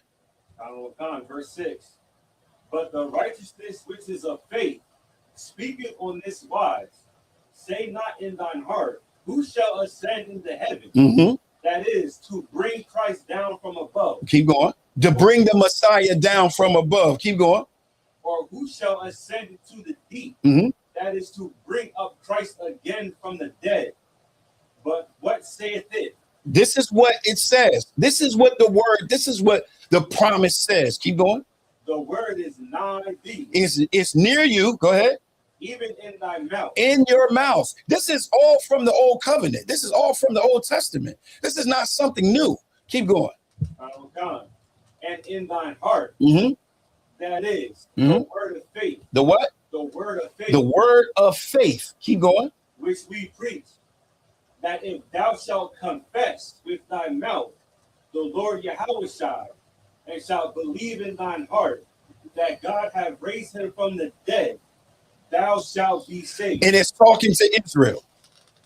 Verse 6. But the righteousness which is of faith, speaking on this wise, say not in thine heart, who shall ascend into heaven? Mm-hmm. That is, to bring Christ down from above. Keep going. To bring the Messiah down from above. Keep going. Or who shall ascend into the deep? Mm-hmm. That is, to bring up Christ again from the dead. But what saith it? This is what it says. This is what the promise says. Keep going. The word is nigh thee. It's near you. Go ahead. even in thy mouth. In your mouth. This is all from the old covenant. This is all from the Old Testament. This is not something new. Keep going. Oh God. And in thine heart, Mm-hmm. that is Mhm. the word of faith. The what? The word of faith. The word of faith. Keep going. Which we preach, that if thou shalt confess with thy mouth the Lord Yahushua, and shalt believe in thine heart that God hath raised him from the dead, thou shalt be saved. And it's talking to Israel.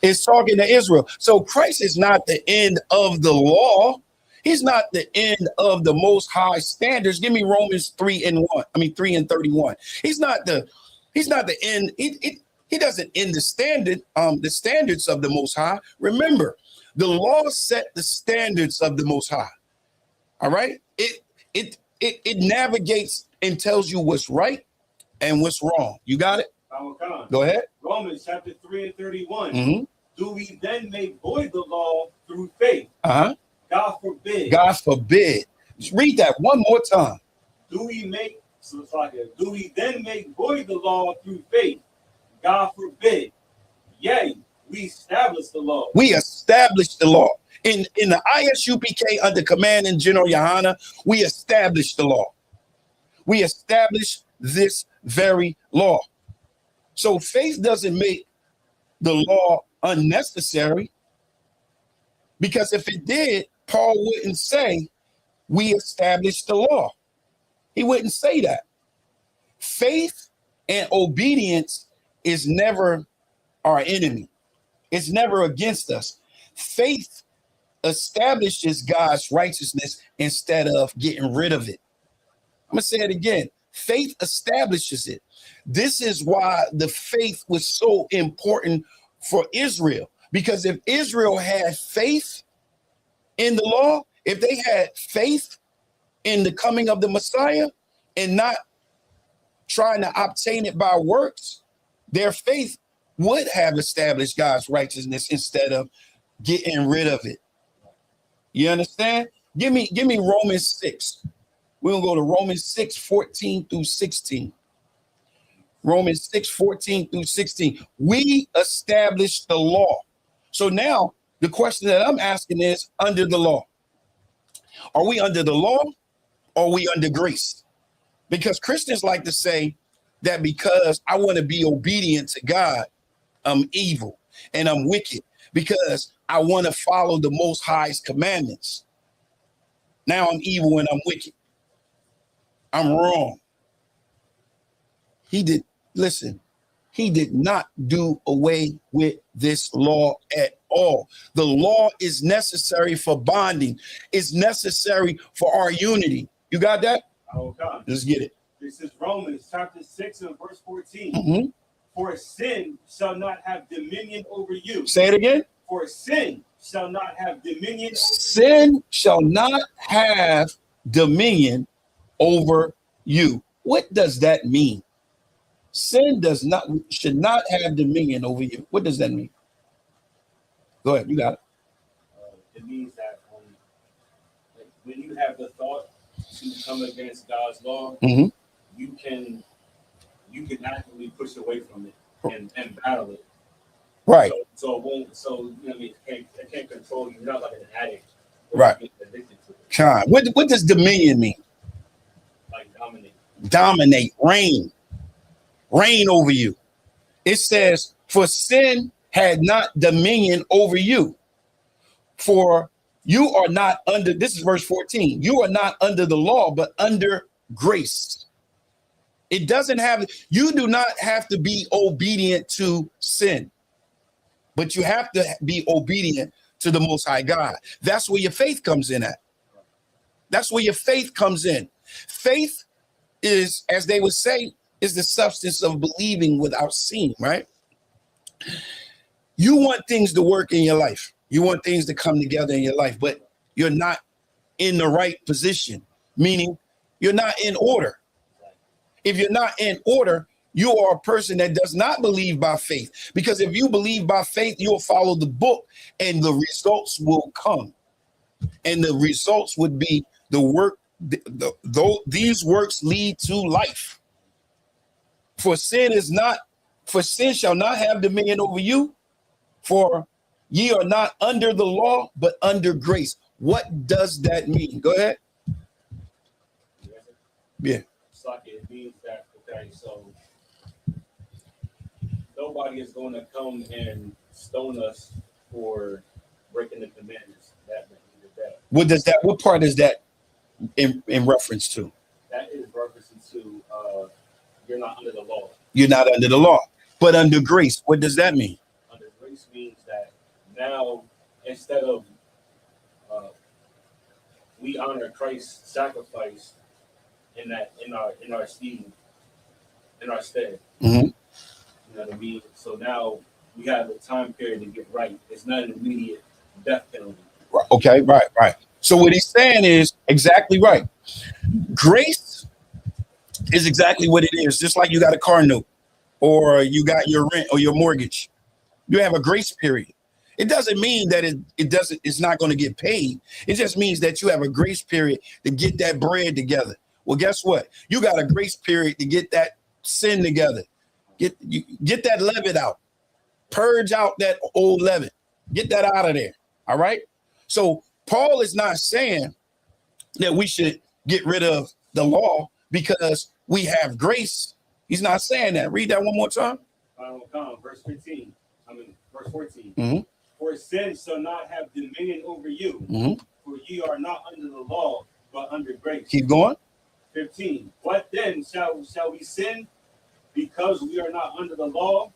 It's talking to Israel. So Christ is not the end of the law. He's not the end of the most high standards. Give me Romans 3:31. He's not the end. He doesn't end the standards of the most high. Remember, the law set the standards of the most high. All right. It navigates and tells you what's right and what's wrong. You got it? Go ahead. Romans chapter 3:31. Mm-hmm. Do we then make void the law through faith? Uh-huh. God forbid. God forbid. Just read that one more time. Do we then make void the law through faith? God forbid. Yea, we establish the law. We established the law. In the ISUPK under Command and General Yohana, we established the law. We established this very law. So faith doesn't make the law unnecessary, because if it did, Paul wouldn't say we established the law. He wouldn't say that. Faith and obedience is never our enemy. It's never against us. Faith establishes God's righteousness instead of getting rid of it. I'm going to say it again. Faith establishes it. This is why the faith was so important for Israel, because if Israel had faith in the law, if they had faith in the coming of the Messiah and not trying to obtain it by works, their faith would have established God's righteousness instead of getting rid of it. You understand? Give me Romans 6. We'll go to Romans 6:14 through 16. Romans 6:14 through 16. We established the law. So now the question that I'm asking is, under the law, are we under the law or are we under grace? Because Christians like to say that because I want to be obedient to God, I'm evil and I'm wicked because I want to follow the Most High's commandments. Now I'm evil and I'm wicked. I'm wrong. He did not do away with this law at all. The law is necessary for bonding. It's necessary for our unity. You got that? Okay. Let's get it. This is Romans chapter 6 and verse 14. Mm-hmm. For sin shall not have dominion over you. Say it again. For sin shall not have dominion. Sin shall not have dominion over you. What does that mean? Sin should not have dominion over you. What does that mean? Go ahead, you got it. It means that when you have the thought to come against God's law, Mm-hmm. you can actively push away from it and battle it. Right. So it won't. So you know what I mean, it can't control you. You're not like an addict. Right. You get addicted to it. Con. What does dominion mean? Like dominate. Dominate, reign over you. It says, for sin had not dominion over you. For you are not under, this is verse 14, you are not under the law, but under grace. It doesn't have, you do not have to be obedient to sin, but you have to be obedient to the Most High God. That's where your faith comes in at. That's where your faith comes in. Faith is, as they would say, is the substance of believing without seeing, right? You want things to work in your life. You want things to come together in your life, but you're not in the right position, meaning you're not in order. If you're not in order, you are a person that does not believe by faith, because if you believe by faith, you'll follow the book and the results will come. And the results would be the work, these works lead to life. For sin is not For sin shall not have dominion over you, for ye are not under the law, but under grace. What does that mean? Go ahead. Yeah. It's like it means that, okay, so nobody is going to come and stone us for breaking the commandments. What part is that in reference to? That is referencing to you're not under the law. You're not under the law, but under grace. What does that mean? Under grace means that now instead of we honor Christ's sacrifice in our stead. Mm-hmm. You know what I mean? So now we have a time period to get right. It's not an immediate death penalty. Okay, right. So what he's saying is exactly right. Grace is exactly what it is. Just like you got a car note or you got your rent or your mortgage. You have a grace period. It doesn't mean that it's not going to get paid. It just means that you have a grace period to get that bread together. Well, guess what? You got a grace period to get that sin together. Get that leaven out. Purge out that old leaven. Get that out of there. All right. So Paul is not saying that we should get rid of the law because we have grace. He's not saying that. Read that one more time. Verse 14. Mm-hmm. For sin shall not have dominion over you, Mm-hmm. for ye are not under the law, but under grace. Keep going. 15. What then shall we sin because we are not under the law,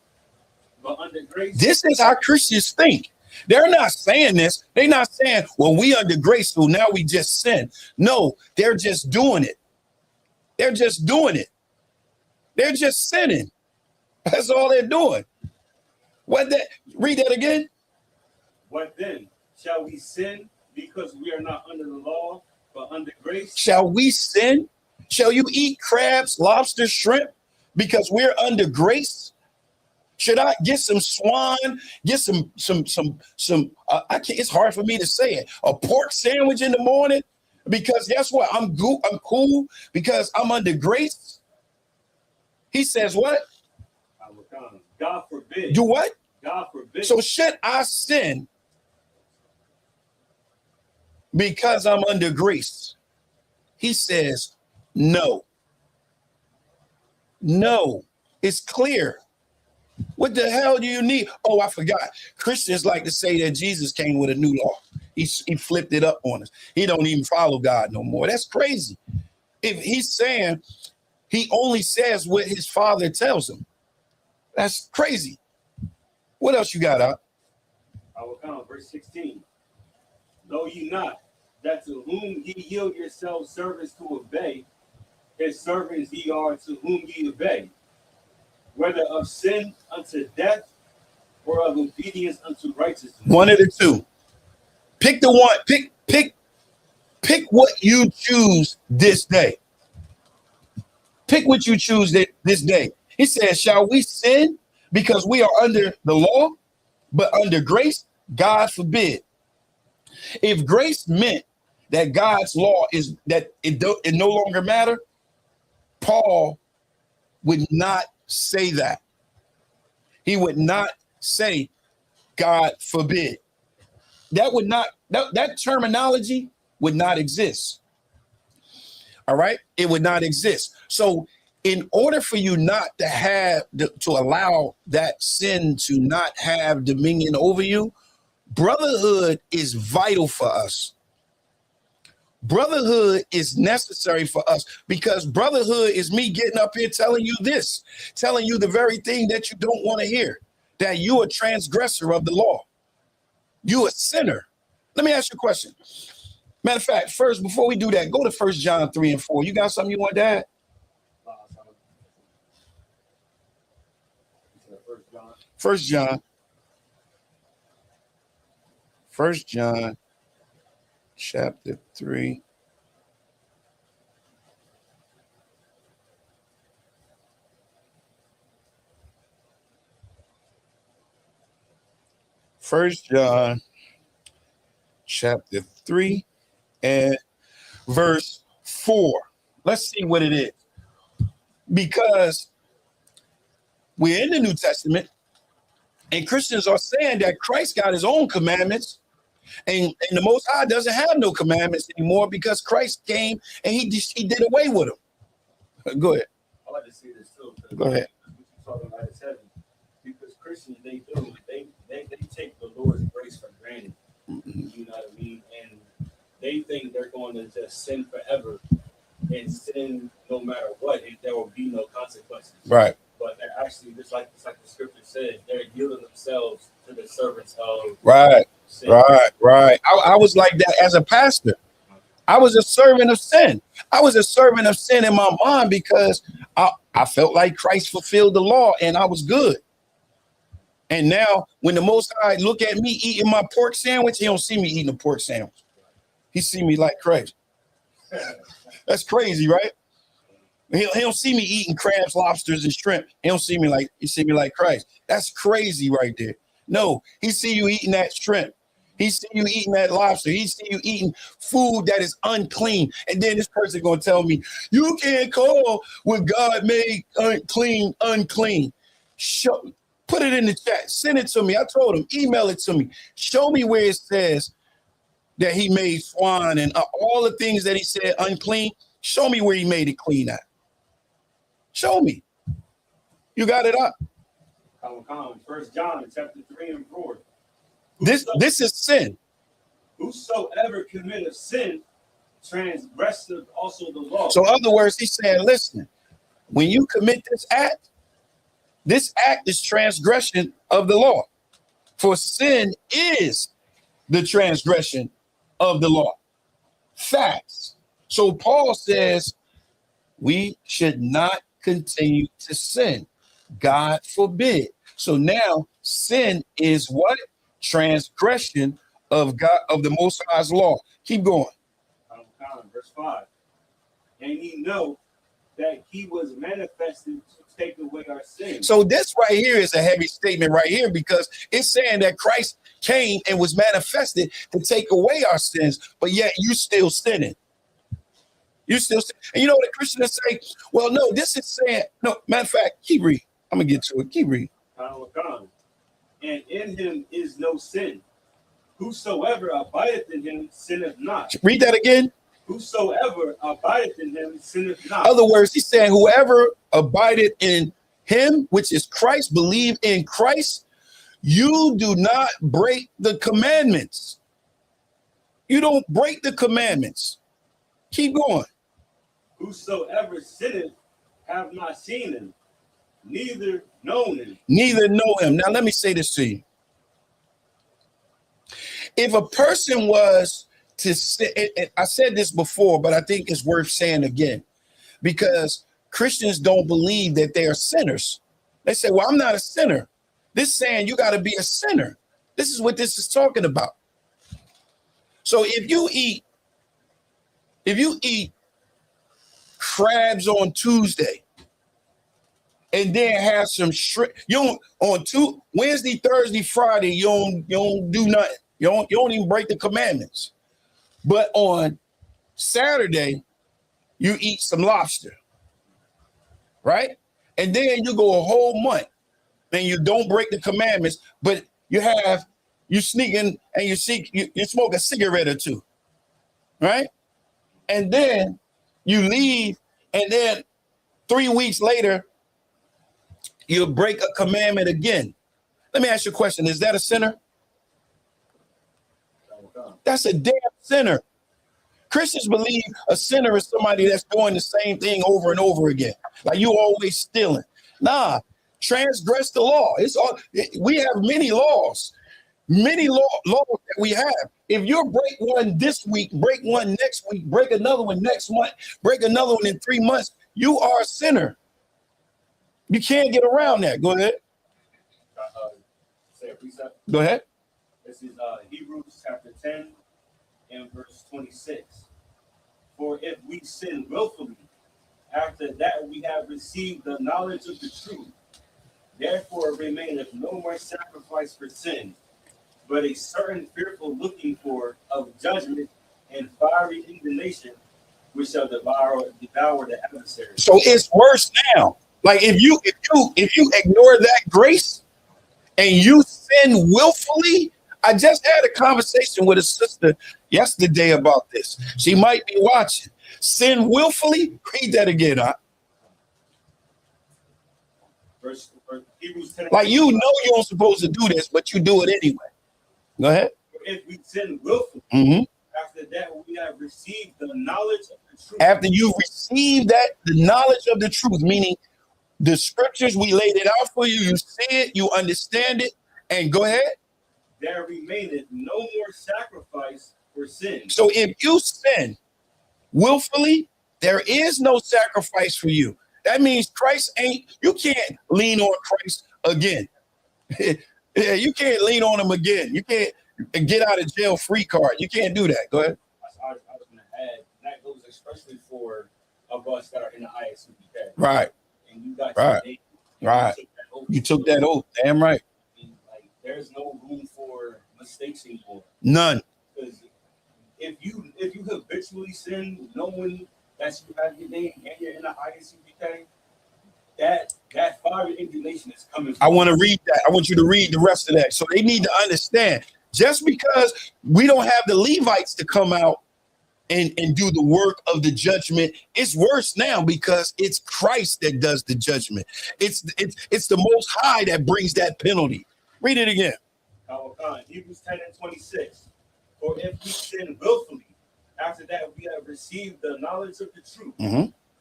but under grace? This is how Christians think. They're not saying this. They're not saying, well, we under grace, so now we just sin. No, they're just doing it. They're just doing it. They're just sinning. That's all they're doing. Read that again. What then? Shall we sin because we are not under the law, but under grace? Shall we sin? Shall you eat crabs, lobster, shrimp because we're under grace? Should I get some swan, get some I can't, it's hard for me to say it, a pork sandwich in the morning because guess what? I'm cool because I'm under grace. He says what? God forbid. Do what? God forbid. So should I sin because I'm under grace? He says, no. No, it's clear. What the hell do you need? Oh, I forgot. Christians like to say that Jesus came with a new law. He flipped it up on us. He don't even follow God no more. That's crazy. If he's saying he only says what his father tells him, that's crazy. What else you got out? I will count verse 16. Know ye not that to whom ye yield yourselves servants to obey, his servants ye are to whom ye obey, whether of sin unto death or of obedience unto righteousness. One of the two. Pick the one. Pick what you choose this day. Pick what you choose this day. He says, shall we sin because we are under the law, but under grace? God forbid. If grace meant that God's law is that it no longer matter, Paul would not say that. He would not say, God forbid. That terminology would not exist. All right. It would not exist. So in order for you not to allow that sin to not have dominion over you, brotherhood is vital for us. Brotherhood is necessary for us because brotherhood is me getting up here telling you this, telling you the very thing that you don't want to hear, that you a transgressor of the law. You a sinner. Let me ask you a question. Matter of fact, first, before we do that, go to 1 John 3 and 4. You got something you want to add? 1 John chapter 3. First John chapter 3 and verse 4. Let's see what it is. Because We're in the New Testament, and Christians are saying that Christ got his own commandments, and the Most High doesn't have no commandments anymore because Christ came and he did away with them. Go ahead. I like to see this too. Go ahead. What you're talking about is heavy. Because Christians, they take the Lord's grace for granted. You know what I mean? And they think they're going to just sin forever and sin no matter what, and there will be no consequences. Right. But they're actually, just like the scripture says, they're yielding themselves to the servants of Right. sin. Right. I was like that as a pastor. I was a servant of sin. I was a servant of sin in my mind because I felt like Christ fulfilled the law and I was good. And now when the Most High look at me eating my pork sandwich, he don't see me eating a pork sandwich. He see me like Christ. That's crazy, right? He don't see me eating crabs, lobsters, and shrimp. He see me like Christ. That's crazy right there. No, he see you eating that shrimp. He see you eating that lobster. He see you eating food that is unclean. And then this person gonna tell me, you can't call what God made unclean, unclean. Put it in the chat. Send it to me. I told him, email it to me. Show me where it says that he made swine and all the things that he said unclean. Show me where he made it clean at. Show me. You got it up. Come. 1 John chapter 3 and 4. This is sin. Whosoever committeth sin transgresseth also the law. So in other words, he's saying, listen, when you commit this act is transgression of the law. For sin is the transgression of the law. Facts. So Paul says we should not continue to sin. God forbid. So now sin is what? Transgression of God, of the Most High's law. Keep going. Verse 5. And ye know that he was manifested to take away our sins. So this right here is a heavy statement right here because it's saying that Christ came and was manifested to take away our sins, but yet you still sinning. You still sin. And you know what the Christians say? Well, no, this is saying, no, matter of fact, keep reading. I'm going to get to it. Keep reading. And in him is no sin. Whosoever abideth in him sinneth not. Read that again. Whosoever abideth in him sinneth not. In other words, he's saying whoever abided in him, which is Christ, believe in Christ, you do not break the commandments. You don't break the commandments. Keep going. Whosoever sinneth have not seen him, neither known him. Neither know him. Now, let me say this to you. If a person was to say, and I said this before, but I think it's worth saying again, because Christians don't believe that they are sinners. They say, well, I'm not a sinner. This saying you got to be a sinner. This is what this is talking about. So if you eat crabs on Tuesday and then have some shrimp, Wednesday, Thursday, Friday, you don't do nothing. You don't even break the commandments. But on Saturday, you eat some lobster, right? And then you go a whole month and you don't break the commandments, but you sneak in and you smoke a cigarette or two, right? And then you leave, and then 3 weeks later, you break a commandment again. Let me ask you a question. Is that a sinner? That's a damn sinner. Christians believe a sinner is somebody that's doing the same thing over and over again. Like you always stealing. Nah, transgress the law. We have many laws that we have. If you break one this week, break one next week, break another one next month, break another one in 3 months, you are a sinner. You can't get around that. Go ahead. Say a precept. Go ahead. This is Hebrews chapter 10 and verse 26. For if we sin willfully, after that we have received the knowledge of the truth, therefore remaineth no more sacrifice for sin, but a certain fearful looking for of judgment and fiery indignation, which shall devour the adversary. So it's worse now. Like if you ignore that grace and you sin willfully, I just had a conversation with a sister yesterday about this. She might be watching. Sin willfully. Read that again. Verse Hebrews 10. Like you know you aren't supposed to do this, but you do it anyway. Go ahead. If we sin willfully, after that we have received the knowledge of the truth. After you receive that, the knowledge of the truth, meaning the scriptures, we laid it out for you. You see it, you understand it, and go ahead. There remaineth no more sacrifice for sin. So if you sin willfully, there is no sacrifice for you. That means Christ you can't lean on Christ again. You can't lean on him again. You can't get out of jail free card. You can't do that. Go ahead. I was going to add, that goes especially for of us that are in the ISUPK. Right. And you got right. Right. You took that oath. Damn right. And like, there's no room for mistakes anymore. None. Because if you habitually sin, knowing that you have your name and you're in the ISUPK, that fire indignation is coming. I want to read that. I want you to read the rest of that. So they need to understand. Just because we don't have the Levites to come out and do the work of the judgment, it's worse now because it's Christ that does the judgment. It's the Most High that brings that penalty. Read it again. Hebrews 10:26. For if we sin willfully, after that we have received the knowledge of the truth,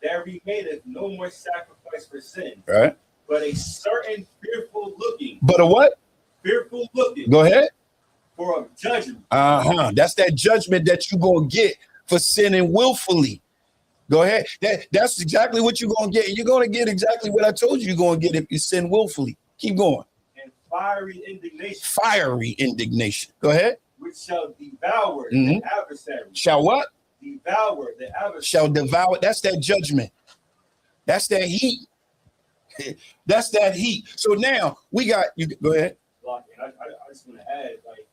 there remaineth no more sacrifice for sin, right? But a certain fearful looking. But a what? Fearful looking. Go ahead. For a judgment. That's that judgment that you're gonna get for sinning willfully. Go ahead. That's exactly what you're gonna get. You're gonna get exactly what I told you you're gonna get if you sin willfully. Keep going. And fiery indignation. Fiery indignation. Go ahead. Which shall devour the adversary. Shall what? Devour the adversary. Shall devour. That's that judgment. That's that heat. That's that heat. So now we got you. Go ahead. I just want to add, like,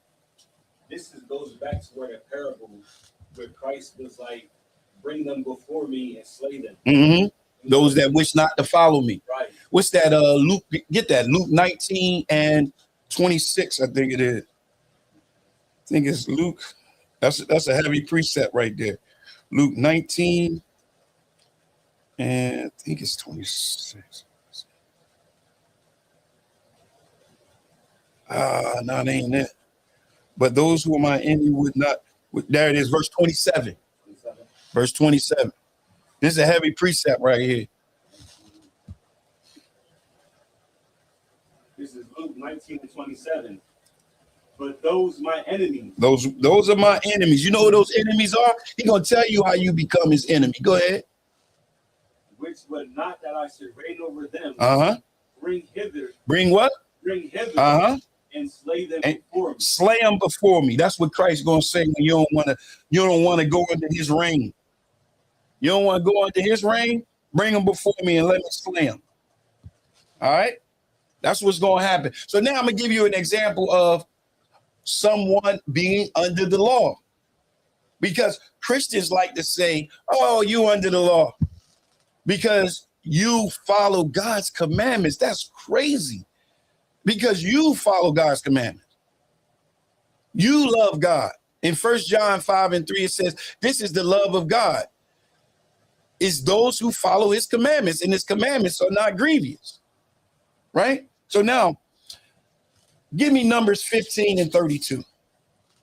this goes back to where the parable where Christ was like, bring them before me and slay them. Those that wish not to follow me. Right. What's that? Luke, get that. Luke 19:26, I think it is. I think it's Luke. That's a heavy precept right there. Luke 19, and I think it's 26. No, it ain't it. But those who are my enemy would not. There it is, verse 27. Verse 27. This is a heavy precept right here. This is Luke 19:27. But those my enemies. Those are my enemies. You know who those enemies are? He's gonna tell you how you become his enemy. Go ahead. Which would not that I should reign over them. Bring hither. Bring what? Bring hither. And slay them before me. Slay them before me. That's what Christ's gonna say when you don't want to go into his reign. You don't want to go into his reign. Bring them before me and let me slay them. All right. That's what's gonna happen. So now I'm gonna give you an example of someone being under the law, because Christians like to say, "Oh, you under the law," because you follow God's commandments. That's crazy. Because you follow God's commandments. You love God. In 1 John 5:3, it says, this is the love of God. It's those who follow his commandments, and his commandments are not grievous. Right? So now, give me Numbers 15 and 32.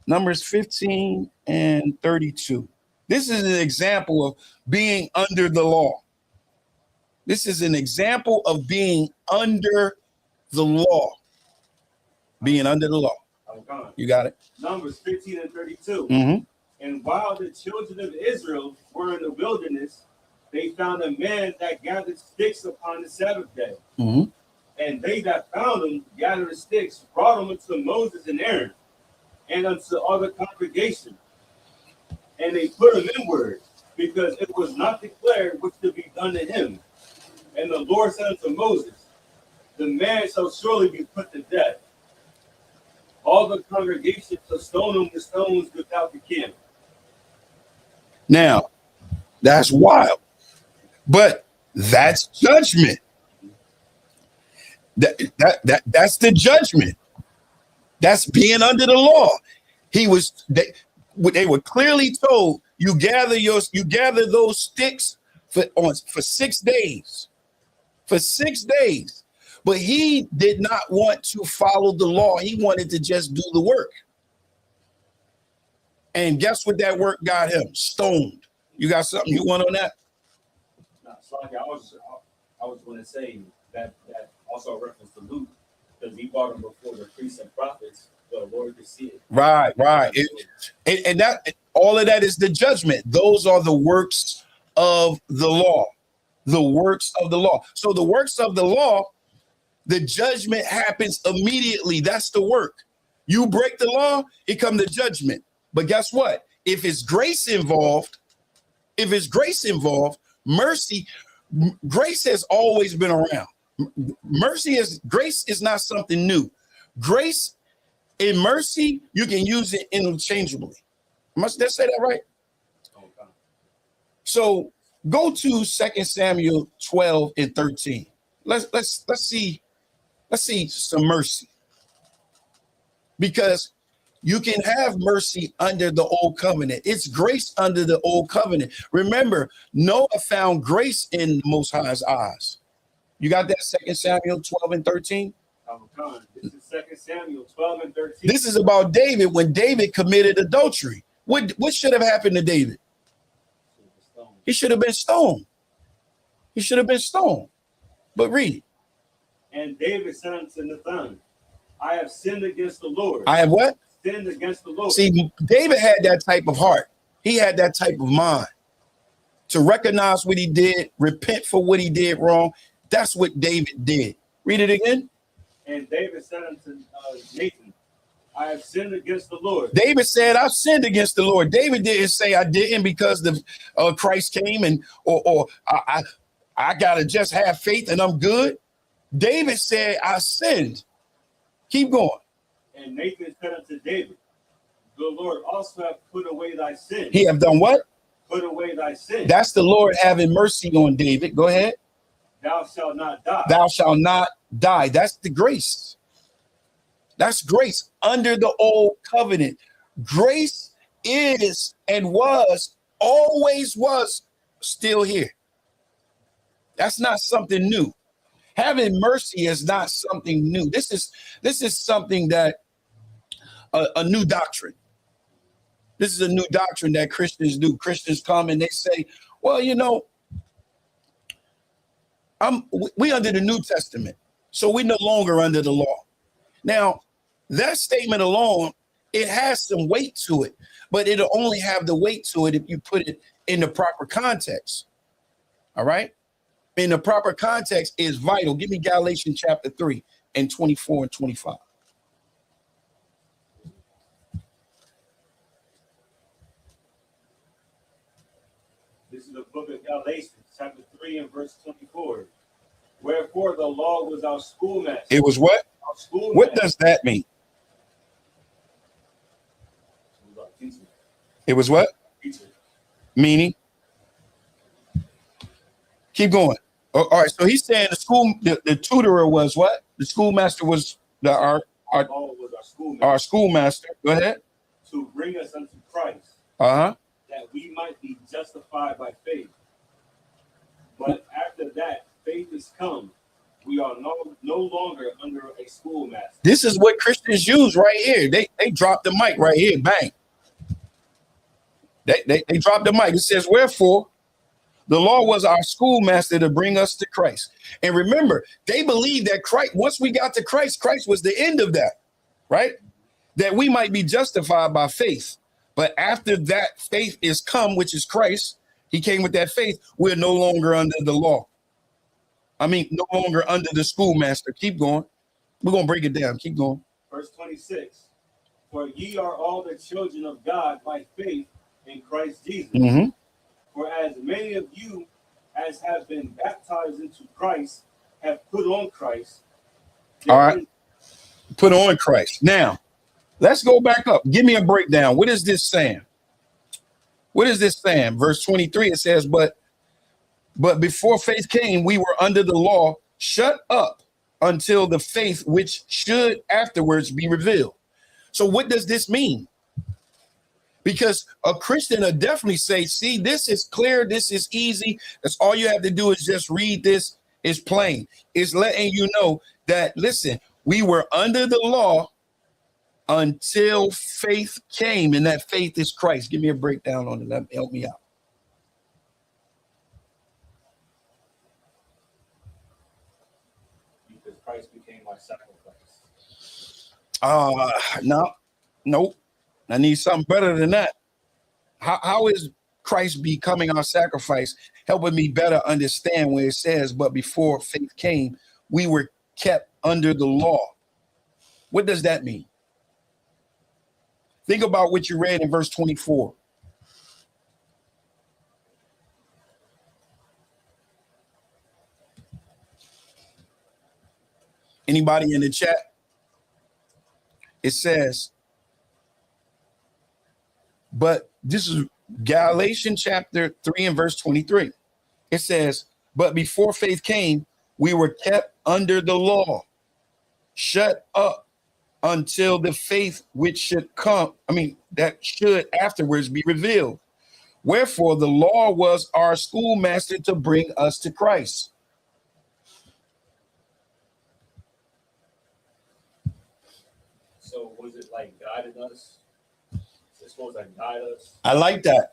Numbers 15 and 32. This is an example of being under the law. This is an example of being under the law. Being under the law. You got it. Numbers 15 and 32. And while the children of Israel were in the wilderness, they found a man that gathered sticks upon the Sabbath day. And they that found him gathered the sticks, brought them unto Moses and Aaron, and unto all the congregation. And they put him inward, because it was not declared which to be done to him. And the Lord said unto Moses, the man shall surely be put to death. All the congregation shall stone him with stones without the camp. Now, that's wild. But that's judgment. That's the judgment. That's being under the law. They were clearly told, you gather those sticks for 6 days. For 6 days. But he did not want to follow the law. He wanted to just do the work. And guess what that work got him? Stoned. You got something you want on that? No, Slocky, I was going to say that also reference to Luke, because he brought him before the priests and prophets, the Lord could see it. Right. And that all of that is the judgment. Those are the works of the law. The works of the law. So the works of the law, the judgment happens immediately. That's the work. You break the law, it comes the judgment. But guess what? If it's grace involved, mercy, grace has always been around. Grace is not something new. Grace and mercy, you can use it interchangeably. Must I say that right? Okay. So go to 2 Samuel 12 and 13. Let's see some mercy. Because you can have mercy under the old covenant. It's grace under the old covenant. Remember, Noah found grace in the Most High's eyes. You got that 2 Samuel 12 and 13? This is 2 Samuel 12 and 13. This is about David when David committed adultery. What should have happened to David? He should have been stoned. But read it. And David said unto Nathan, I have sinned against the Lord. I have what? Sinned against the Lord. See, David had that type of heart. He had that type of mind to recognize what he did, repent for what he did wrong. That's what David did. Read it again. And David said unto Nathan, I have sinned against the Lord. David said, I've sinned against the Lord. David didn't say I didn't because the Christ came and or I gotta just have faith and I'm good. David said, I sinned. Keep going. And Nathan said unto David, the Lord also hath put away thy sin. He have done what? Put away thy sin. That's the Lord having mercy on David. Go ahead. Thou shalt not die. Thou shalt not die. That's the grace. That's grace under the old covenant. Grace is and was, always was, still here. That's not something new. Having mercy is not something new. This is something that a new doctrine. This is a new doctrine that Christians do. Christians come and they say, well, you know, we under the New Testament, so we're no longer under the law. Now, that statement alone, it has some weight to it, but it'll only have the weight to it if you put it in the proper context. All right? In the proper context is vital. Give me Galatians chapter 3 and 24 and 25. This is the book of Galatians, chapter 3 and verse 24. Wherefore the law was our schoolmaster. It was what? Our schoolmaster. What does that mean? It was what? Teacher. Meaning? Keep going. All right. So he's saying the tutorer was what? The schoolmaster was our schoolmaster. Go ahead. To bring us unto Christ. Uh-huh. That we might be justified by faith. But after that, faith is come. We are no longer under a schoolmaster. This is what Christians use right here. They drop the mic right here. Bang. They drop the mic. It says, wherefore, the law was our schoolmaster to bring us to Christ. And remember, they believe that Christ, once we got to Christ, Christ was the end of that, right? That we might be justified by faith. But after that faith is come, which is Christ, he came with that faith, we're no longer under the law. No longer under the schoolmaster. Keep going. We're going to break it down. Keep going. Verse 26. For ye are all the children of God by faith in Christ Jesus. Mm-hmm. For as many of you as have been baptized into Christ have put on Christ. All right. Put on Christ. Now, let's go back up. Give me a breakdown. What is this saying? What is this saying? Verse 23, it says, but before faith came, we were under the law, shut up until the faith which should afterwards be revealed. So what does this mean? Because a Christian will definitely say, see, this is clear, this is easy. That's all you have to do is just read this. It's plain. It's letting you know that, listen, we were under the law until faith came, and that faith is Christ. Give me a breakdown on it. Help me out. Because Christ became our sacrifice. Nope. I need something better than that. How is Christ becoming our sacrifice helping me better understand where it says, but before faith came, we were kept under the law? What does that mean? Think about what you read in verse 24. Anybody in the chat? It says, but this is Galatians chapter 3 and verse 23. It says, but before faith came, we were kept under the law, shut up until the faith which should come, that should afterwards be revealed. Wherefore the law was our schoolmaster to bring us to Christ. So was it like guiding us? It's supposed to guide us. I like that.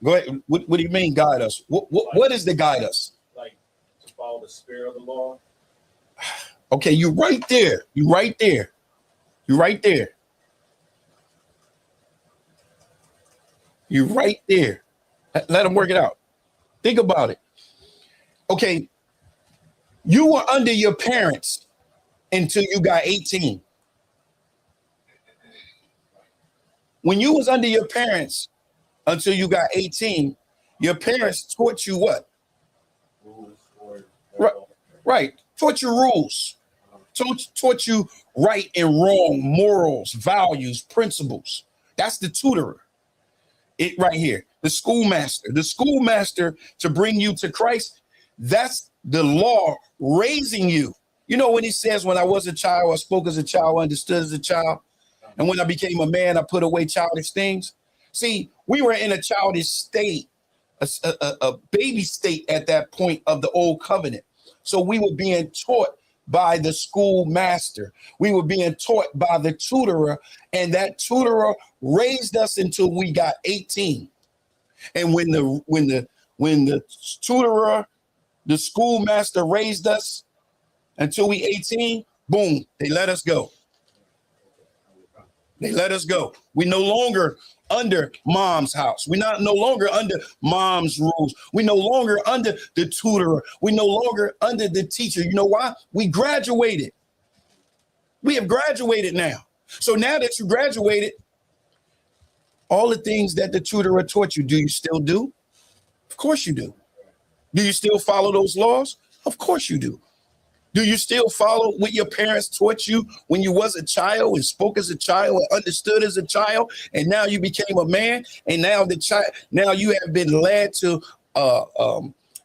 Go ahead. What do you mean guide us? What is the guide us? Like to follow the spirit of the law. Okay, you're right there. You're right there. You're right there. You're right there. Let them work it out. Think about it. Okay, you were under your parents until you got 18. When you was under your parents until you got 18, your parents taught you what? Rules for Right. Taught you rules. Taught you right and wrong, morals, values, principles. That's the tutorer. It right here. The schoolmaster to bring you to Christ. That's the law raising you. You know, when he says, when I was a child, I spoke as a child, understood as a child. And when I became a man, I put away childish things. See, we were in a childish state, a baby state at that point of the old covenant. So we were being taught by the schoolmaster. We were being taught by the tutorer, and that tutorer raised us until we got 18. And when the tutorer, the schoolmaster raised us until we 18, boom, they let us go. They let us go. We no longer under mom's house. We're no longer under mom's rules. We no longer under the tutorer. We no longer under the teacher. You know why? We graduated. We have graduated now. So now that you graduated, all the things that the tutorer taught you, do you still do? Of course you do. Do you still follow those laws? Of course you do. Do you still follow what your parents taught you when you was a child and spoke as a child and understood as a child, and now you became a man, and now now you have been led to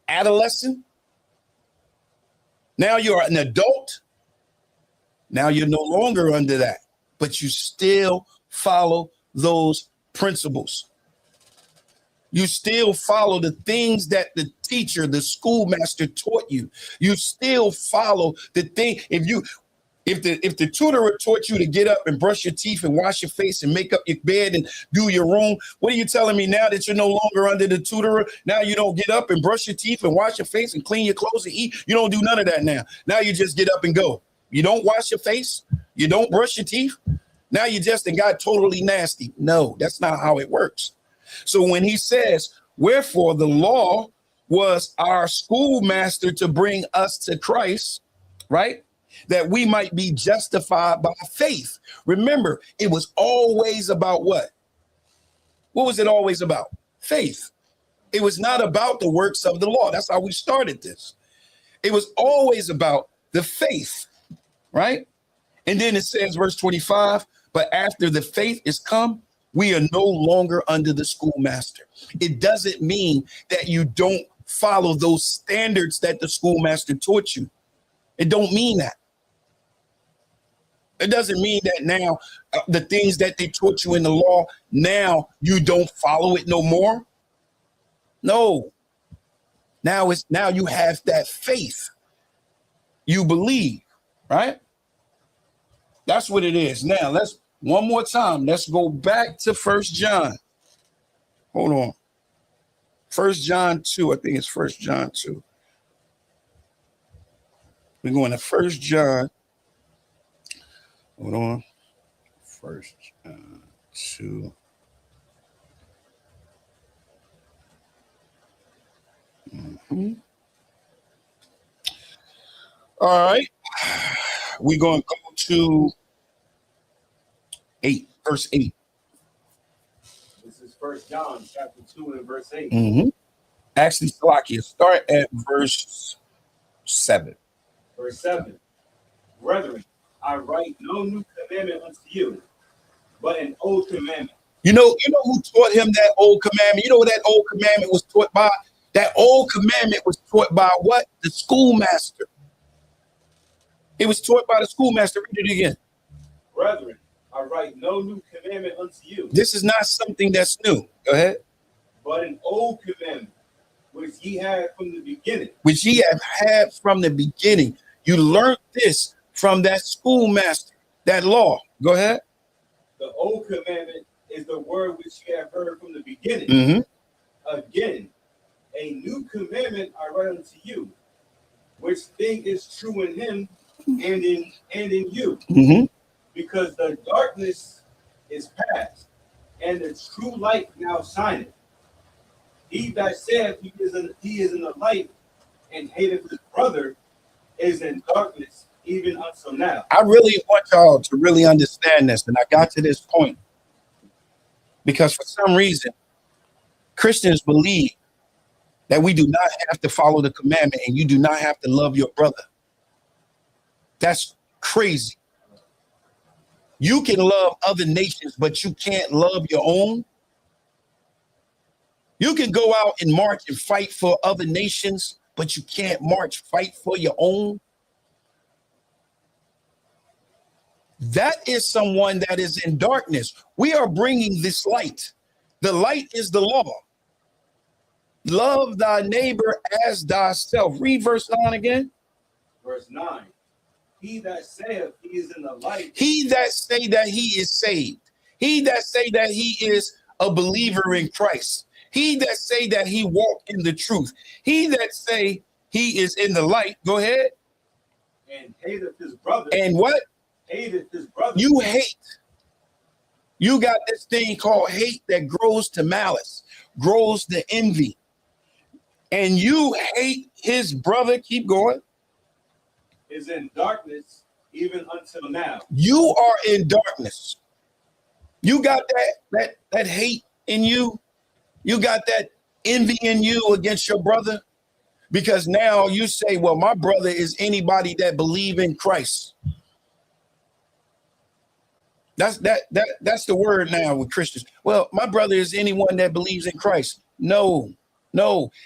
adolescent? Now you're an adult. Now you're no longer under that, but you still follow those principles. You still follow the things that the teacher, the schoolmaster taught you. You still follow the thing. If the tutorer taught you to get up and brush your teeth and wash your face and make up your bed and do your room, what are you telling me now that you're no longer under the tutorer? Now you don't get up and brush your teeth and wash your face and clean your clothes and eat. You don't do none of that now. Now you just get up and go. You don't wash your face. You don't brush your teeth. Now you just got totally nasty. No, that's not how it works. So when he says, wherefore the law was our schoolmaster to bring us to Christ, right? That we might be justified by faith. Remember, it was always about what? What was it always about? Faith. It was not about the works of the law. That's how we started this. It was always about the faith, right? And then it says, verse 25, but after the faith is come, we are no longer under the schoolmaster. It doesn't mean that you don't follow those standards that the schoolmaster taught you. It don't mean that. It doesn't mean that now the things that they taught you in the law, now you don't follow it no more. No. Now you have that faith. You believe, right? That's what it is. Now let's one more time. Let's go back to 1 John. Hold on. 1 John 2. I think it's 1 John 2. We're going to 1 John. Hold on. 1 John 2. Mm-hmm. All right. We're going to go to 8, verse 8. This is 1 John chapter 2 and verse 8. Mm-hmm. Actually, Salakia, start at verse 7. Verse 7. Brethren, I write no new commandment unto you, but an old commandment. You know who taught him that old commandment? You know what that old commandment was taught by? That old commandment was taught by what? The schoolmaster. It was taught by the schoolmaster. Read it again. Brethren, I write no new commandment unto you. This is not something that's new. Go ahead. But an old commandment, which ye had from the beginning. Which ye have had from the beginning. You learned this from that schoolmaster, that law. Go ahead. The old commandment is the word which ye have heard from the beginning. Mm-hmm. Again, a new commandment I write unto you, which thing is true in him and in you. Mm-hmm. Because the darkness is past, and the true light now shineth. He that saith he is in the light and hateth his brother is in darkness even until now. I really want y'all to really understand this, and I got to this point because for some reason Christians believe that we do not have to follow the commandment and you do not have to love your brother. That's crazy. You can love other nations, but you can't love your own. You can go out and march and fight for other nations, but you can't fight for your own. That is someone that is in darkness. We are bringing this light. The light is the law. Love thy neighbor as thyself. Read verse 9 again. Verse 9. He that saith he is in the light. He that say that he is saved. He that say that he is a believer in Christ. He that say that he walk in the truth. He that say he is in the light. Go ahead. And hateth his brother. And what? Hateth his brother. You hate. You got this thing called hate that grows to malice, grows to envy. And you hate his brother. Keep going. Is in darkness even until now. You are in darkness. You got that hate in you. You got that envy in you against your brother, because now you say, well, my brother is anybody that believe in Christ. That's the word now with Christians. Well, my brother is anyone that believes in Christ. No,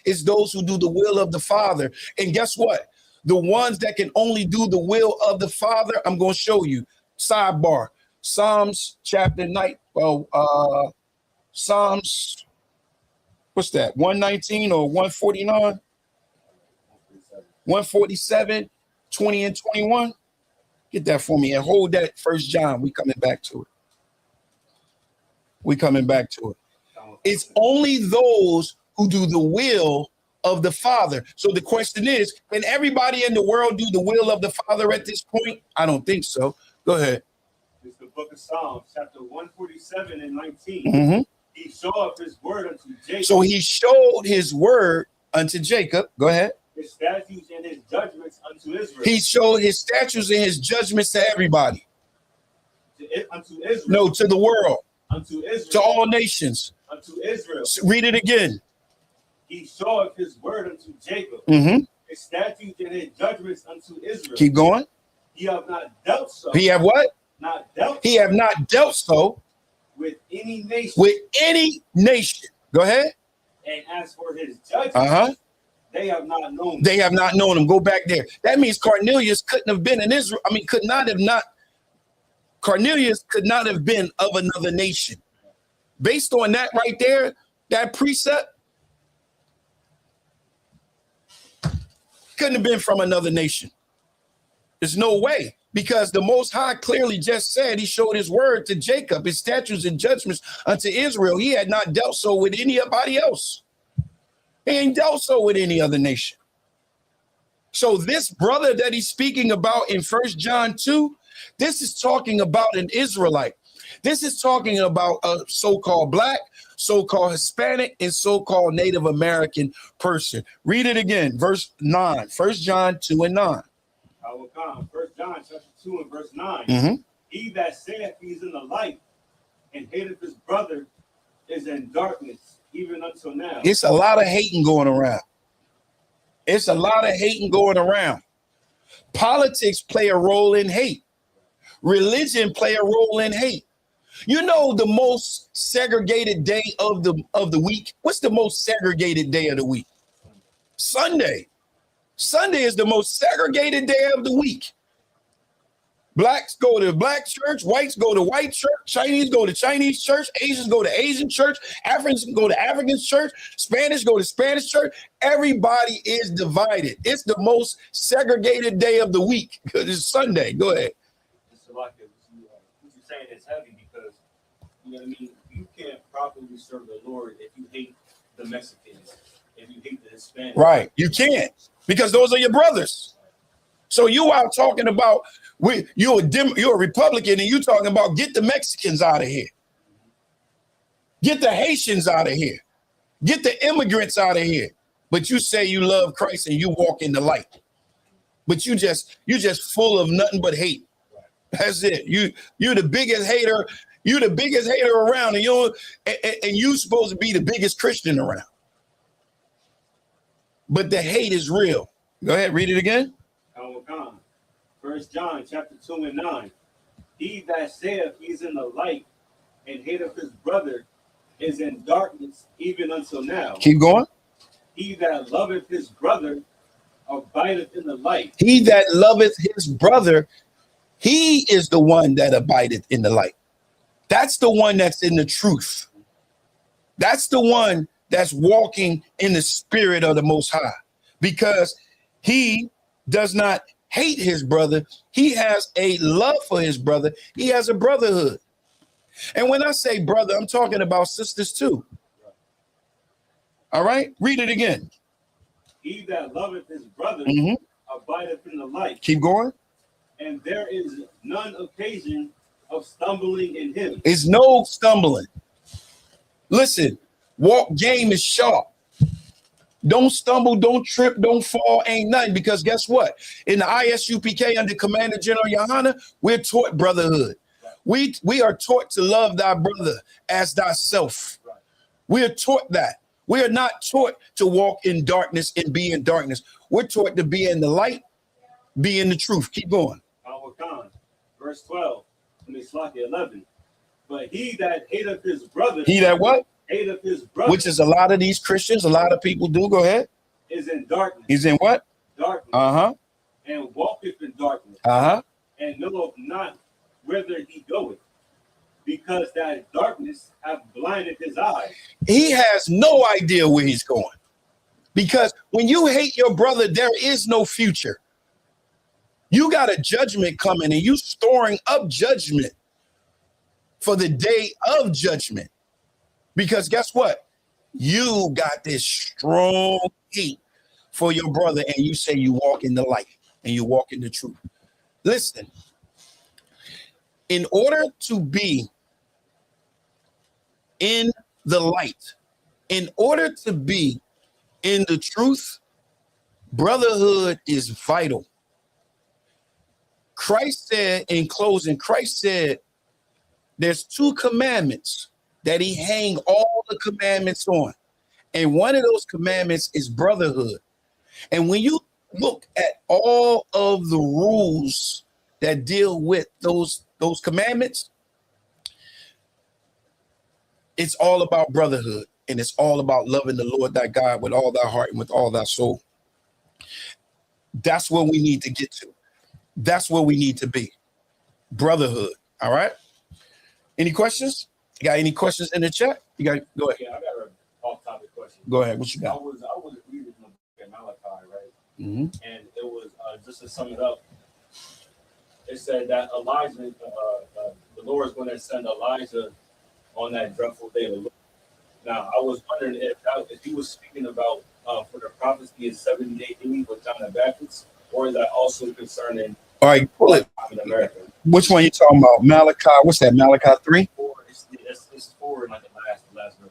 it's those who do the will of the Father. And guess what? The ones that can only do the will of the Father, I'm going to show you. Sidebar. Psalms chapter 9. Well, Psalms, what's that? 119 or 149? 147, 20 and 21. Get that for me and hold that 1 John. We coming back to it. It's only those who do the will of the Father. So the question is, can everybody in the world do the will of the Father at this point? I don't think so. Go ahead. It's the book of Psalms, chapter 147 and 19. Mm-hmm. He showed his word unto Jacob. So he showed his word unto Jacob. Go ahead. His statutes and his judgments unto Israel. He showed his statutes and his judgments to everybody. Unto Israel. No, to the world. Unto Israel. To all nations. Unto Israel. Read it again. He showed his word unto Jacob. Mm-hmm. His statutes and his judgments unto Israel. Keep going. He have not dealt so. He have what? Not dealt. He have not dealt so with any nation. With any nation. Go ahead. And as for his judgments, They have not known. They have not known him. Go back there. That means Cornelius couldn't have been in Israel. I mean, Cornelius could not have been of another nation. Based on that right there, that precept, couldn't have been from another nation. There's no way, because the Most High clearly just said he showed his word to Jacob, his statutes and judgments unto Israel. He had not dealt so with anybody else. He ain't dealt so with any other nation. So this brother that he's speaking about in 1 John 2, this is talking about an Israelite. This is talking about a so-called black, so-called Hispanic, and so-called Native American person. Read it again, verse 9, 1 John 2 and 9. I will come. 1 John chapter 2 and verse 9. Mm-hmm. He that saith he is in the light and hateth his brother is in darkness, even until now. It's a lot of hating going around. It's a lot of hating going around. Politics play a role in hate. Religion play a role in hate. You know the most segregated day of the week? What's the most segregated day of the week? Sunday. Sunday is the most segregated day of the week. Blacks go to black church, whites go to white church, Chinese go to Chinese church, Asians go to Asian church, Africans go to African church, Spanish go to Spanish church. Everybody is divided. It's the most segregated day of the week because it's Sunday. Go ahead. It's like what you're saying is heavy because, you know what I mean? You can't properly serve the Lord if you hate the Mexicans, if you hate the Hispanics. Right. You can't, because those are your brothers. So you out talking about you're a Republican and you talking about get the Mexicans out of here. Get the Haitians out of here. Get the immigrants out of here. But you say you love Christ and you walk in the light. But you just full of nothing but hate. That's it. You're the biggest hater. You're the biggest hater around, and you supposed to be the biggest Christian around. But the hate is real. Go ahead, read it again. 1 John chapter 2 and 9. He that saith he is in the light and hateth his brother is in darkness even until now. Keep going. He that loveth his brother abideth in the light. He that loveth his brother, he is the one that abideth in the light. That's the one that's in the truth. That's the one that's walking in the spirit of the Most High, because he does not hate his brother. He has a love for his brother. He has a brotherhood. And when I say brother, I'm talking about sisters too. All right, read it again. He that loveth his brother abideth in the light. Keep going. And there is none occasion of stumbling in him. It's no stumbling. Listen, walk game is sharp. Don't stumble, don't trip, don't fall, ain't nothing. Because guess what? In the ISUPK under Commander General Yohana, we're taught brotherhood. We are taught to love thy brother as thyself. We are taught that. We are not taught to walk in darkness and be in darkness. We're taught to be in the light, be in the truth. Keep going. Verse 12, 11. But he that hateth his brother. He that what? Hateth his brother. Which is a lot of these Christians, a lot of people do. Go ahead. Is in darkness. He's in what? Darkness. Uh-huh. And walketh in darkness. Uh-huh. And knoweth not whither he goeth, because that darkness hath blinded his eyes. He has no idea where he's going. Because when you hate your brother, there is no future. You got a judgment coming and you storing up judgment for the day of judgment. Because guess what? You got this strong hate for your brother and you say you walk in the light and you walk in the truth. Listen, in order to be in the light, in order to be in the truth, brotherhood is vital. Christ said, in closing, Christ said, there's 2 commandments that he hang all the commandments on. And one of those commandments is brotherhood. And when you look at all of the rules that deal with those commandments, it's all about brotherhood. And it's all about loving the Lord thy God with all thy heart and with all thy soul. That's where we need to get to. That's where we need to be. Brotherhood. All right. Any questions? You got any questions in the chat? You got go ahead. Yeah, I got an off-topic question. Go ahead. What you I got? was reading the book of Malachi, right? Mm-hmm. And it was just to sum it up. It said that Elijah, the Lord is going to send Elijah on that dreadful day of the Lord. Now, I was wondering if he was speaking about for the prophecy in 70 AD with John the Baptist, or is that also concerning All right, pull it. in America? Which one you talking about? Malachi. What's that? Malachi 3? Or it's four in like the last verse.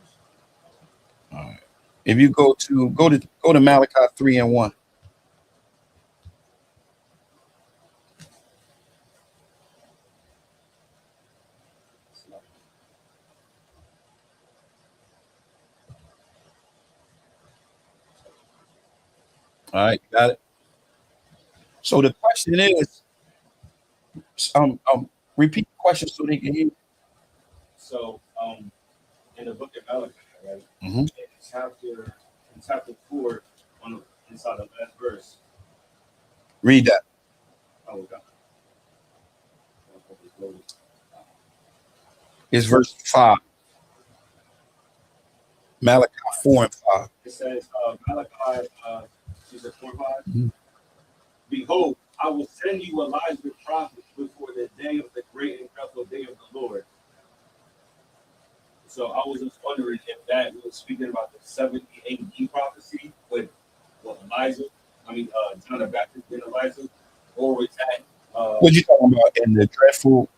All right. If you go to Malachi 3 and 1. All right, got it. So the question is, repeat the question so they can hear. So, in the book of Malachi, right? Mhm. In chapter 4, inside the last verse. Read that. Oh God. It's verse 5. Malachi 4 and 5. It says, Malachi, is it 4 and 5? Mhm. Behold, I will send you Elijah the prophet before the day of the great and dreadful day of the Lord. So I was just wondering if that was speaking about the 70 AD prophecy with Elijah, John the Baptist and Elijah, or was that What you talking about in the dreadful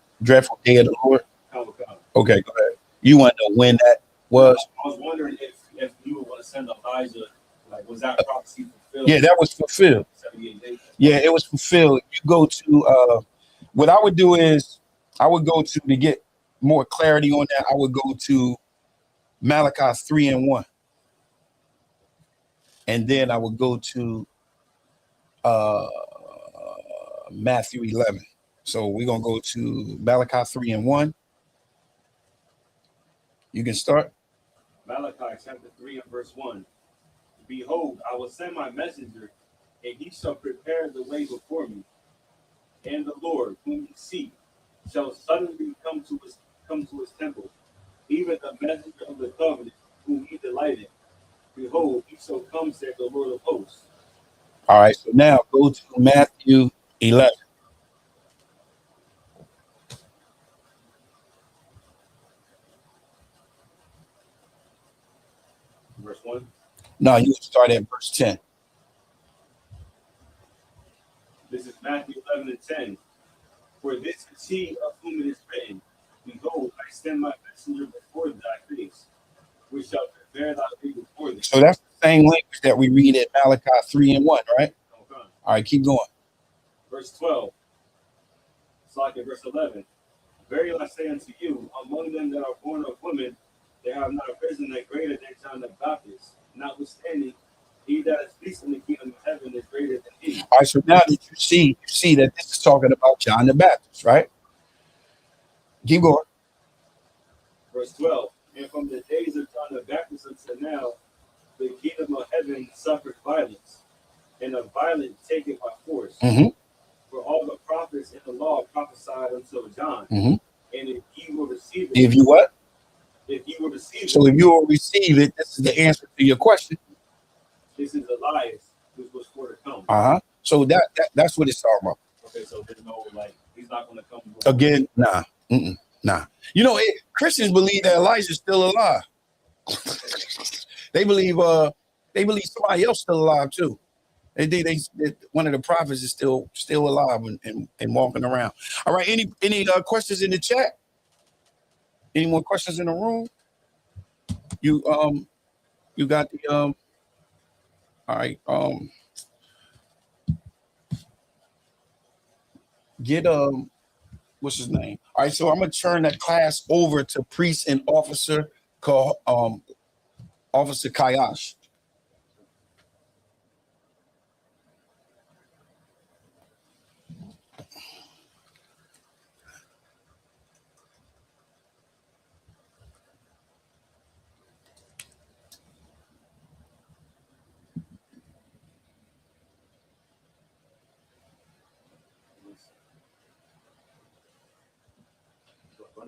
day of the Lord? Malachi? Okay, go ahead. You want to know when that was? I was wondering if you were going to send Elijah, like was that prophecy fulfilled? Yeah, that was fulfilled. 78 days. Yeah, it was fulfilled. You go to what I would do is I would go to get more clarity on that. I would go to Malachi 3 and 1. And then I would go to Matthew 11. So we're gonna go to Malachi 3 and 1. You can start. Malachi chapter 3 and verse 1. Behold, I will send my messenger, and he shall prepare the way before me. And the Lord, whom ye seek, shall suddenly come to his temple, even the messenger of the covenant, whom he delighted. Behold, he shall come, saith the Lord of hosts. All right. So now go to Matthew 11. Verse 1. No, you start at verse 10. This is Matthew 11 and 10. For this is he of whom it is written, Behold, I send my messenger before thy face, which shall prepare thy way before thee. So that's the same language that we read at Malachi 3 and 1, right? Okay. All right, keep going. Verse 12. It's like in verse 11. Verily I say unto you, among them that are born of women, there have not arisen a greater than John the Baptist. Notwithstanding, he that is least in the kingdom of heaven is greater than he. All right, so now that you see that this is talking about John the Baptist, right? Keep going. Verse 12. And from the days of John the Baptist until now, the kingdom of heaven suffered violence, and the violent take it by force. Mm-hmm. For all the prophets in the law prophesied until John. Mm-hmm. And if ye will receive it, If you what? if ye will receive it, So if you will receive it, this is the answer to your question. this is Elias, which was for to come. Uh-huh. So that's what it's talking about. Okay, so there's no he's not going to come Again, nah. Nah. You know, Christians believe that Elijah's still alive. they believe somebody else still alive too. They one of the prophets is still alive and walking around. All right. Any questions in the chat? Any more questions in the room? You got the all right. Get what's his name? All right. So I'm gonna turn that class over to priest and officer called Officer Kayash.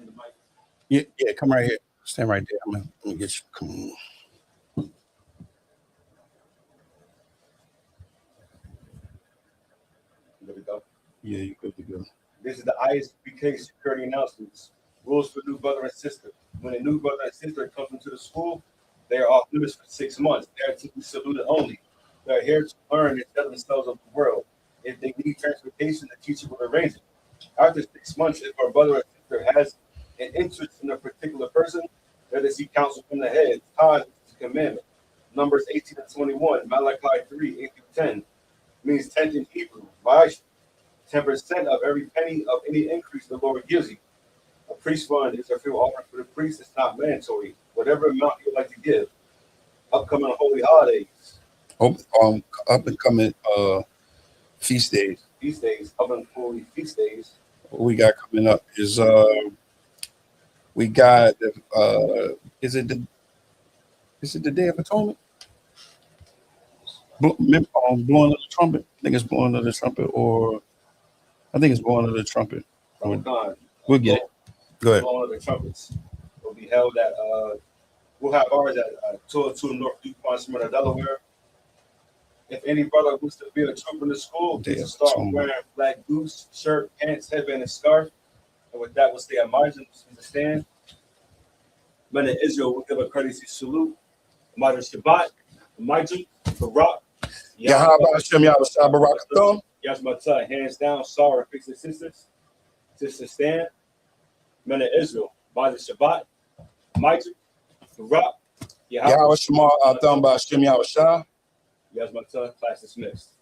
under the mic. Yeah, come right here. Stand right there. I'm gonna get you. Come on. Good to go. Yeah, you good to go. This is the ISBK security announcements. Rules for new brother and sister. When a new brother and sister comes into the school, they are off limits for 6 months. They are to be saluted only. They are here to learn and tell themselves of the world. If they need transportation, the teacher will arrange it. After 6 months, if our brother or sister has an interest in a particular person, let us seek counsel from the head. Tithe is a commandment. Numbers 18 and 21, Malachi 3, 8 through 10 means 10th in Hebrew. 10% of every penny of any increase the Lord gives you. A priest fund is a free offering for the priest. It's not mandatory. Whatever amount you like to give. Upcoming holy holidays. Up and coming feast days. Feast days. Upcoming holy feast days. What we got coming up is we got is it the Day of Atonement? Blowing of the trumpet. I think it's blowing of the trumpet, or I think it's blowing of the trumpet. We'll get it. Go ahead. Blowing of the trumpets will be held at we'll have ours at 202 North DuPont, Smyrna, Delaware. If any brother wants to be a trooper in the school, Day to of start Atonement. wearing black boots, shirt, pants, headband, and scarf. And with that, we'll stay at margin in the stand. Men in Israel will give a courtesy salute. Madr Shabbat, Majid, Barak, Yahweh Hashem Yahweh Shabbat. Yashmatah, hands down, sorrow, fix the sisters. Sister stand. Men of Israel, Madr Shabbat, Majid, Barak, Yahweh Shema Atam Ba'Shem Yahweh Shah. Yashmatah, class dismissed.